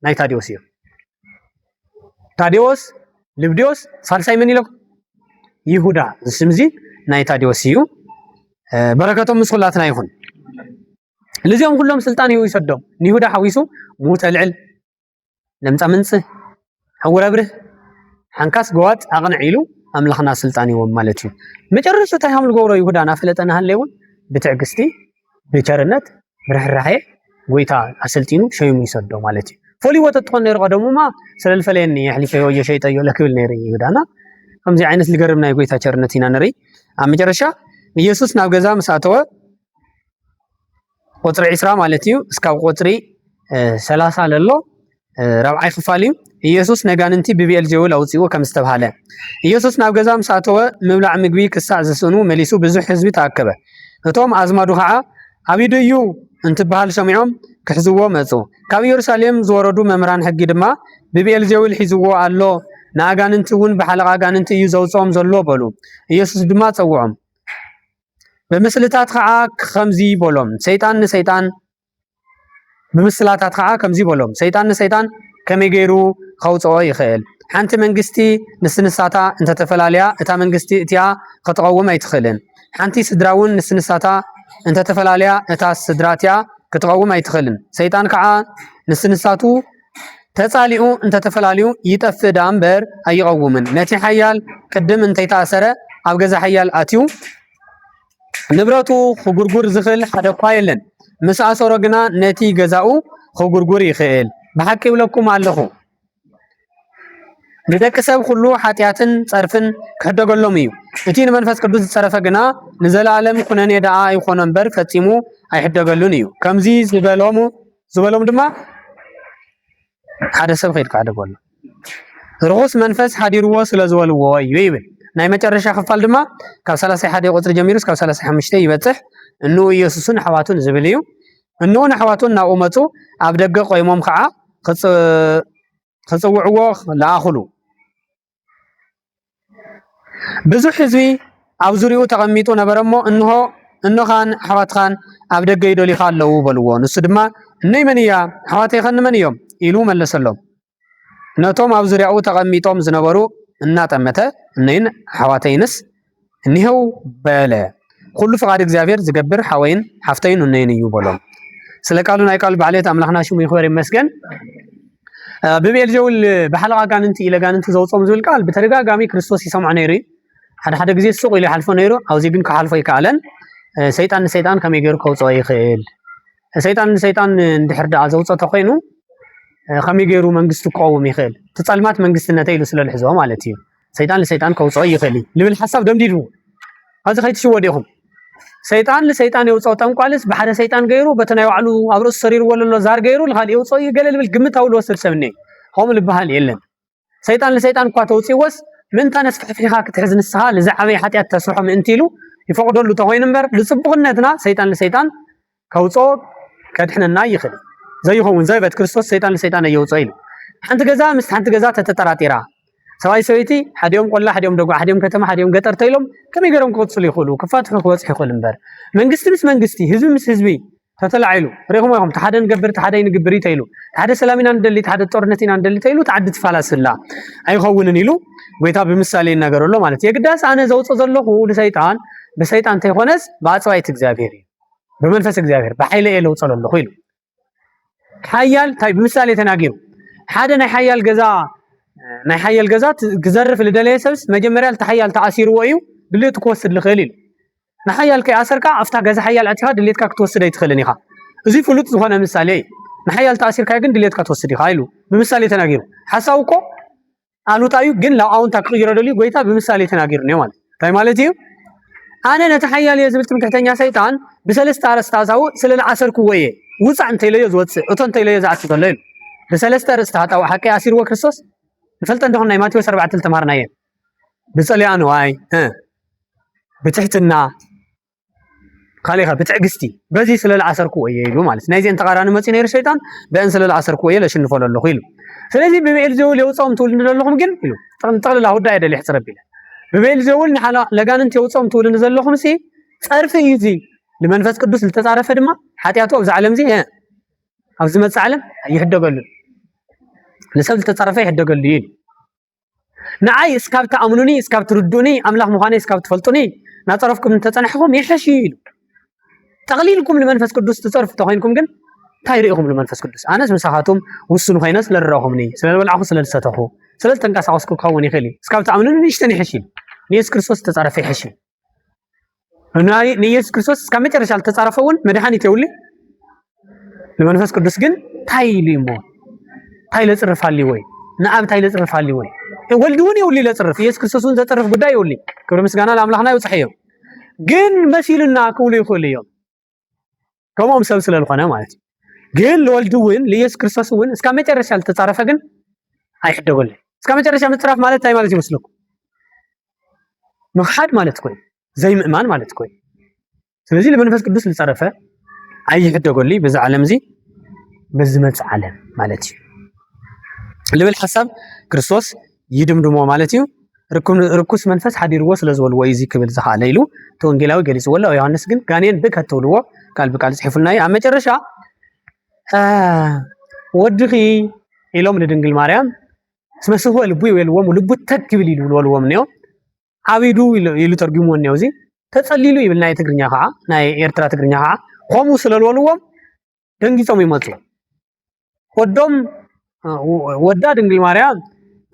ናይ ታዲዎስ እዮም ታዲዎስ ልብድዮስ ሳልሳይ መን ኢለኩም ይሁዳ ዝስም እዚ ናይ ታዲዎስ እዩ በረከቶም ምስ ኩላትና ይኹን ለዚኦም ኩሎም ስልጣን ይሁ ይሰዶም ንይሁዳ ሓዊሱ ሙተ ልዕል ለምፃ ምንፅህ ሕውረ ብርህ ሓንካስ ገዋጥ ኣቕንዕ ኢሉ ኣምላኽና ስልጣን ይዎም ማለት እዩ መጨረሻ እንታይ ከም ዝገብሮ ይሁዳ ናፈለጠና ሃለይውን ብትዕግስቲ ብቸርነት ብርሕራሄ ጎይታ ኣሰልጢኑ ሸይሙ ይሰዶ ማለት እዩ ፈልይዎ ተትኾን ነይሩ ቀደሙማ ስለልፈለየኒ የሕሊፈዮ የሸይጠዮ ለክብል ነይሩ ይሁዳና ከምዚ ዓይነት ዝገርም ናይ ጎይታ ቸርነት ኢና ንርኢ ኣብ መጨረሻ ኢየሱስ ናብ ገዛ ምስ ኣተወ قطر 20 مالتيو اسكاب قطري 30 للو ربعي خفاليو ኢየሱስ ነጋንንቲ ብቢኤልዜቡል አውፂዎ ከም ዝተባሃለ ኢየሱስ ናብ ገዛ ምሳተወ ምብላዕ ምግቢ ክሳዕ ዝስኑ መሊሱ ብዙሕ ህዝቢ ተኣከበ እቶም አዝማዱ ከዓ አቢድዩ እንትበሃል ሰሚዖም ክሕዝዎ መፁ ካብ ኢየሩሳሌም ዝወረዱ መምህራን ሕጊ ድማ ብቢኤልዜቡል ሒዝዎ ኣሎ ንኣጋንንቲ እውን ብሓለቃ ኣጋንንቲ እዩ ዘውፅኦም ዘሎ በሉ ኢየሱስ ድማ ፀውዖም ብምስልታት ከዓ ከምዚ በሎም ሰይጣን ንሰይጣን ብምስላታት ከዓ ከምዚ በሎም ሰይጣን ንሰይጣን ከመይ ገይሩ ከውፅኦ ይኽእል ሓንቲ መንግስቲ ንስንሳታ እንተተፈላለያ እታ መንግስቲ እቲያ ክትቀውም ኣይትኽእልን ሓንቲ ስድራውን ንስንሳታ እንተተፈላለያ እታ ስድራትያ ክትቀውም ኣይትኽእልን ሰይጣን ከዓ ንስንሳቱ ተፃሊኡ እንተተፈላለዩ ይጠፍእ ዳ እምበር ኣይቀውምን ነቲ ሓያል ቅድም እንተይተኣሰረ ኣብ ገዛ ሓያል ኣትዩ ንብረቱ ክጉርጉር ዝኽእል ሓደ እኳ የለን ምስ ኣሰሮ ግና ነቲ ገዛኡ ክጉርጉር ይኽእል بحق يبلكم علىه ندك سب كله حاتياتن صرفن كدغلوم يو اتين منفس قدوس صرفه غنا نزل عالم كنن يدعا يخونن بر فصيمو ايحدغلون يو كمزي زبلوم دما حدا سب خير كادغول روس منفس حديرو سلازولو يبل ناي مጨረሻ خفال دما كاب 31 قطر جميروس كاب 35 يبصح انو يسوسن حواتون زبليو انو نحواتون ناومصو اب دغ قيموم خا خصوعو لاخلو ብዙሕ ህዝቢ ኣብ ዙርያኡ ተቐሚጡ ነበረሞ እንሆ ኻን ሓዋት ኻን ኣብ ደገ ይደሊኻ ኣለዉ በልዎ ንሱ ድማ እነይ መን እያ ሓዋተይ ኸን መን እዮም ኢሉ መለሰሎም ነቶም ኣብ ዙርያኡ ተቐሚጦም ዝነበሩ እናጠመተ እነይን ሓዋተይንስ እኒሄው በለ ኩሉ ፍቃድ እግዚአብሔር ዝገብር ሓወይን ሓፍተይን እነይን እዩ በሎም ስለ ቃሉ ናይ ቃል ባዕለት ኣምላኽና ሽሙ ይኽበር ይመስገን ብቤልዜቡል በሓለቃ ጋንንቲ ኢለጋንንቲ ዘውፆም ዝብል ቃል በተደጋጋሚ ክርስቶስ ይሰምዖ ነይሩ ሓደ ግዜ ሱቅ ኢሉ ሓልፎ ነይሩ ኣብዚ ግን ክሓልፎ ይከኣለን ሰይጣን ንሰይጣን ከመይ ገይሩ ከውፅኦ ይኽእል ሰይጣን ንሰይጣን እንድሕር ደኣ ዘውፀቶ ኮይኑ ከመይ ገይሩ መንግስቱ ክቀውም ይኽእል ተፃልማት መንግስትነተ ኢሉ ስለልሕዞ ማለት እዩ ሰይጣን ንሰይጣን ከውፅኦ ይኽእል ልብል ሓሳብ ደምዲዱ ኣብዚ ከይትሽወዱ ኢኹም ሰይጣን ለሰይጣን የውፀው ጠንቋልስ በሓደ ሰይጣን ገይሩ በተናይ ዋዕሉ ኣብ ርእሱ ሰሪር ወለሎ ዛር ገይሩ ለኻሊ የውፀው ይገለ ልብል ግምታው ልወስድ ሰብኔ ሆም ልበሃል የለን ሰይጣን ለሰይጣን እኳ ተውፅዎስ ምንታ ነስፍሕፊኻ ክትሕዝ ንስኻ ለዛዕበይ ሓጢኣት ተስርሖ ምእንቲ ኢሉ ይፈቅደሉ ተኮይኑ እምበር ልፅቡቅነትና ሰይጣን ለሰይጣን ከውፅኦ ከድሕነና ይኽእል ዘይኸውን ዘይበት ክርስቶስ ሰይጣን ለሰይጣን የውፀው ኢሉ ሓንቲ ገዛ ምስ ሓንቲ ገዛ ተተጠራጢራ ሰባይ ሰበይቲ ሓዲኦም ቆላ ሓዲኦም ደጓ ሓዲኦም ከተማ ሓዲኦም ገጠር ተይሎም ከመይ ገይሮም ክወፅሉ ይኽእሉ ክፋትሑ ክወፅሑ ይኽእል እምበር መንግስቲ ምስ መንግስቲ ህዝቢ ምስ ህዝቢ ተተላዒሉ ሪኹም ኢኹም ተሓደ ንገብር ተሓደ ንግብር ተይሉ ተሓደ ሰላም ኢና ንደሊ ተሓደ ጦርነት ኢና ንደሊ ተይሉ ተዓዲ ትፋላስላ ኣይኸውንን ኢሉ ጎይታ ብምሳሌ ይናገረሎ ማለት የግዳስ ኣነ ዘውፅእ ዘለኹ ለሰይጣን በሰይጣን እንተይኮነስ በኣፅባይት እግዚአብሔር እዩ በመንፈስ እግዚአብሔር በሓይለ እየ ለውፅእ ኣለኹ ኢሉ ሓያል ታይ ብምሳሌ ተናጊሩ ሓደ ናይ ሓያል ገዛ ናይ ሓያል ገዛ ክዘርፍ ልደለየ ሰብስ መጀመርያ ተሓያል ተኣሲርዎ እዩ ድሌቱ ክወስድ ልኽእል ኢሉ ንሓያል ከይኣሰርካ ኣፍታ ገዛ ሓያል ኣቲኻ ድሌትካ ክትወስድ ኣይትኽእልን ኢኻ እዚ ፍሉጥ ዝኾነ ምሳሌ እዩ ንሓያል ተኣሲርካ ግን ድሌትካ ትወስድ ኢኻ ኢሉ ብምሳሌ ተናጊሩ ሓሳቡ እኮ ኣሉታ እዩ ግን ላብ ኣውንታ ክቅይሮ ደልዩ ጎይታ ብምሳሌ ተናጊሩ ነው ማለት እንታይ ማለት እዩ ኣነ ነቲ ሓያል እየ ዝብል ትምክሕተኛ ሰይጣን ብሰለስተ ኣርእስቲ ኣዛው ስለዝኣሰርክዎ እየ ውፃእ እንተይለዮ ዝወፅእ እቶ እንተይለዮ ዝኣቱ ዘሎ ኢሉ ብሰለስተ ኣርእስቲ ሃጣው ሓቂ ኣሲርዎ ክርስቶስ ንፈልጠ እንደሆነ ናይ ማቴዎስ 4 ተማሃርና እየ ብፀልያ ንዋይ ብትሕትና ካሊኻ ብትዕግስቲ በዚ ስለዝኣሰርክዎ እየ ኢሉ ማለት ናይ ዜን ተቃራኒ መፂ ነይሩ ሰይጣን በእን ስለዝኣሰርክዎ እየ ለሽንፈሉ ኣለኹ ኢሉ ስለዚ ብቤልዜቡል የውፅኦም ትውል ንዘለኹም ግን ኢሉ ጠቕልላ ሁዳ የደሊ ሕፅረብ ኢለ ብቤልዜቡል ለጋንንቲ የውፅኦም ትውል ንዘለኹም ሲ ፀርፊ እዩ እዚ ንመንፈስ ቅዱስ ዝተፃረፈ ድማ ሓጢኣቱ ኣብዚ ዓለም እዚ ኣብዚ መፅእ ዓለም ይሕደገሉ ለሰብ ዝተፃረፈ ይሕደገሉ ኢሉ ንዓይ እስካብ ተኣምኑኒ እስካብ ትርዱኒ ኣምላኽ ምዃነ እስካብ ትፈልጡኒ ናፀረፍኩም እንተፀናሕኩም ይሕሽ ኢሉ ተቕሊልኩም ንመንፈስ ቅዱስ ትፀርፉ ተኮይንኩም ግን እንታይ ርኢኹም ንመንፈስ ቅዱስ ኣነስ ምሳኻቱም ውሱን ኮይነ ስለዝረአኹምኒ ስለዝበልዓኹ ስለዝሰተኹ ስለዝተንቀሳቀስኩ ክኸውን ይኽእል እዩ እስካብ ተኣምኑኒ ንእሽተን ይሕሽ ኢሉ ንኢየሱስ ክርስቶስ ዝተፃረፈ ይሕሽ ኢሉ ንኢየሱስ ክርስቶስ እስካብ መጨረሻ ዝተፃረፈ እውን መድሓኒት የብሉ ንመንፈስ ቅዱስ ግን እንታይ ኢሉ እሞ እንታይ ለፅርፋሊ ወይ ንኣብ እንታይ ለፅርፋሊ ወይ ወልዲ እውን የውሊ ለፅርፍ ኢየሱስ ክርስቶስ እውን ዘፅርፍ ጉዳይ የውሊ ክብሪ ምስጋና ለኣምላኽና ይውፅሕ እዮም ግን መሲሉና ክብሉ ይኽእሉ እዮም كمهم سلسلة الخنا مالتي قل لولد وين ليس كريستوس وين اسكا مترشا لتتعرف جن هاي حد يقول لي اسكا مترشا متعرف مالت هاي مالتي مسلوك مخاد مالت كوي زي مؤمن مالت كوي ስለዚህ ለመንፈስ ቅዱስ ልጸረፈ አይ حد يقول لي بز عالم زي بزمت عالم مالتي لبل حسب كريستوس يدمدمو مالتي ርኩስ መንፈስ ሓዲርዎ ስለዝወልዎ እዚ ክብል ዝሓለ ኢሉ ተወንጌላዊ ገሊጽዎ ወላ ዮሐንስ ግን ጋኔን ብከተውልዎ ቃል በቃል ጽሒፉልና ኣብ መጨረሻ ወድኺ ኢሎም ንድንግል ማርያም ስመስሆ ልቡ ይወልዎም ልቡ ተክብል ኢሉ ወልዎም ነው ዓቢዱ ኢሉ ተርጉምዎ ነው እዚ ተጸሊሉ ይብል ናይ ትግርኛ ከዓ ናይ ኤርትራ ትግርኛ ከዓ ቆሙ ስለልወልዎም ደንጊጾም ይመጹ ወዶም ወዳ ድንግል ማርያም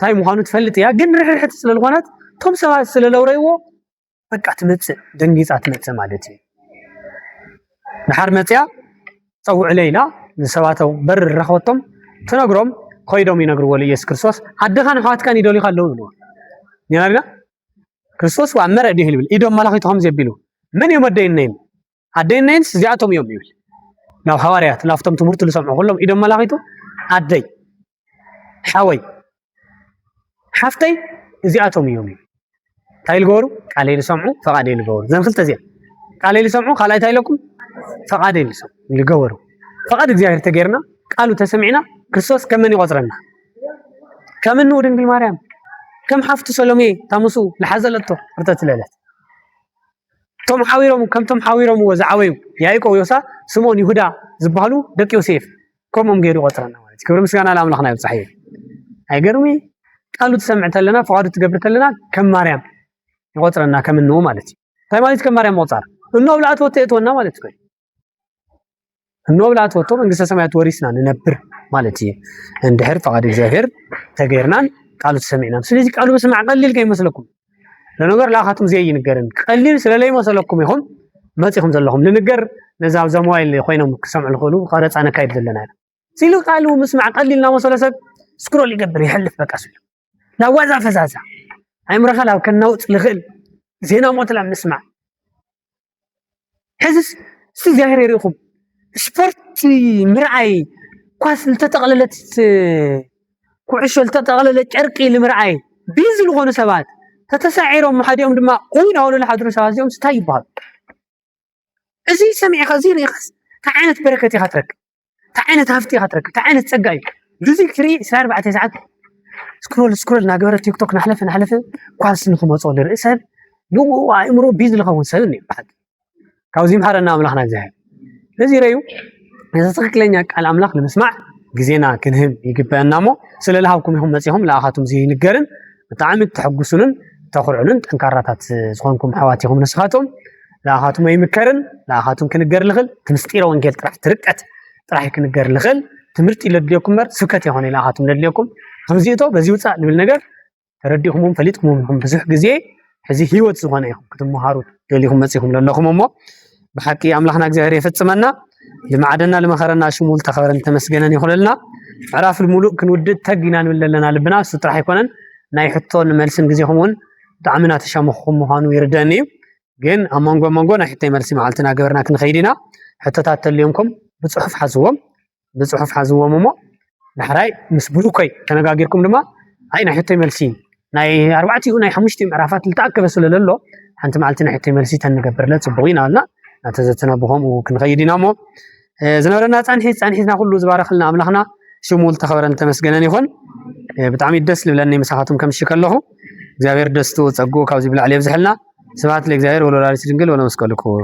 ታይ ምዃኑ ትፈልጥ ያ ግን ርሕርሕት ስለልኾነት ቶም ሰባት ስለለውረይዎ በቃ ትመጽእ ደንጊጻ ትመጽእ ማለት እዩ ድሓር መጽያ ፀውዕ ለይላ ንሰባተው በር ረኸወቶም ትነግሮም ኮይዶም ይነግርዎ ለኢየሱስ ክርስቶስ ኣደኻን ኣሕዋትካን ይደልዩ ካለው ይብልዎ ንያርጋ ክርስቶስ ወኣመረ ዲህ ይብል ኢዶም መላኺቶም ዘቢሉ ምን የመደይነይን ኣደይነይንስ እዚኣቶም እዮም ይብል ናብ ሐዋርያት ላፍቶም ትምህርቱ ልሰምዑ ኩሎም ኢዶም መላኺቱ ኣደይ ሓወይ ሓፍተይ እዚኣቶም እዮም እንታይ ልገበሩ ቃለይ ልሰምዑ ፈቓደይ ልገበሩ ዘን ክልተ እዚኣ ቃለይ ልሰምዑ ካልኣይ እንታይ ኢለኩም ፈቓደይ ልሰምዑ ልገበሩ ፈቓድ እግዚአብሔር ተገይርና ቃሉ ተሰሚዕና ክርስቶስ ከመን ይቆፅረና ከመን ድንግል ማርያም ከም ሓፍቲ ሰሎሜ ታሙሱ ለሓዘለቶ ፍርተት ለለት ቶም ሓዊሮም ዝዓበዩ ያዕቆብ ዮሳ ስምዖን ይሁዳ ዝበሃሉ ደቂ ዮሴፍ ከምኦም ገይሩ ይቆፅረና ማለት ክብሪ ምስጋና ለኣምላኽና ይብፅሕ ኣይገርሚ ቃሉ ተሰምዕ ተለና ፈቃዱ ትገብር ተለና ከም ማርያም ይቆፅረና ከምንው ማለት እዩ እንታይ ማለት ከም ማርያም መቁፃር እኖ ብላዕት ወጥቶ እትወና ማለት እዩ እኖ ብላዕት ወጥቶ መንግስተ ሰማያት ወሪስና ንነብር ማለት እዩ እንድሕር ፈቃድ እግዚአብሔር ተገይርናን ቃሉ ተሰሚዕና ስለዚህ ቃሉ መስማዕ ቀሊል ከይመስለኩም ለነገር ለኣኻትኩም ዘይ ይንገርን ቀሊል ስለለይ መሰለኩም ይኹም መፂኹም ዘለኹም ልንገር ነዛ ኣብ ዘሞባይል ኮይኖም ክሰምዑ ዝኽእሉ ቀረፃ ነካይድ ዘለና ሲሉ ቃሉ መስማዕ ቀሊልና መሰለ ሰብ ስክሮል ይገብር ይሕልፍ በቃ ሲሉ لا وزع فزازة أي مرخلا وكنا وتلغل زينا موتلا بنسمع حسس استجاهر يريخم سبورت مرعي كواس التتغللت كوعشو التتغللت عرقي المرعي بيزل غونو سبات تتسعيرهم محاديهم دما قوين أولو لحادرو سبات يوم ستايبال ازي سمعي خزير يخس تعانت بركتي خطرك تعانت هفتي خطرك تعانت سقاي لذي كري سار بعد ساعات سكرول ناقبر تيك توك نحلف كواس نخو مصول الرئيسة لو امرو بيز لخون سني بعد كاوزيم حرنا املاخنا እግዚአብሔር ለዚህ ረዩ የተተክለኛ ቃል አምላክ ለመስማዕ ግዜና ክንህብ ይግባናሞ ስለላሃብኩም ይሁን መጽይሁም ለአኻቱም ዚ ንገርን በጣም ተሐጉሱንን ተخرዑንን ጠንካራታት ዝኾንኩም ሐዋቲኩም ነስኻቶም ለአኻቱም ይምከርን ለአኻቱም ክንገር ልኽል ትምስጢረ ወንጌል ጥራሕ ትርቀት ጥራሕ ክንገር ልኽል ትምርት ይለድልኩም በር ስብከት ይሆን ለአኻቱም ለድልኩም ከምዚቶ በዚህ ውጻ ልብል ነገር ተረዲኹም ፈሊጥኩም ብዙሕ ግዜ ሕዚ ህይወት ዝኾነ ይኹም ክትመሃሩ ደሊኹም መጽይኹም ለለኹም እሞ بحق أملاحنا እግዚአብሔር يفጽመና لمعدنا لمخرنا شمول تخبرن تمسجنن يخللنا عراف الملوك كنودد تجينا نللنا لبنا ستراح يكونن ناي حطون ملسن غزيهم طعمنا تشامخهم مهانو يردني جن امانغو نحتي ملسي معلتنا غبرنا كنخيدنا حتى تاتليومكم بصحف حزوم مو نحراي مسبلوكاي تنغاغيركم دما اي نحتي ملسي ناي 4 ناي 5 معرفات لتاكب سلللو انت معلتنا حتي ملسي تنغبرلت صبغينا لنا نتزتنا بهم وكنخيدنا مو زنبرنا ጻንሒትና ሁሉ ዝባረኽልና አምላኽና ሽሙል ተኸበረን ተመስገነን ይኹን ብጣዕሚ ደስ ልብለኒ መሳኻቱም ከምሽ ከለኹ እግዚአብሔር ደስቱ ጸጉ ካብዚ ብላዕሊ ይብዝሕልና ስብሐት ለእግዚአብሔር ወለወላዲቱ ድንግል ወለመስቀሉ ክቡር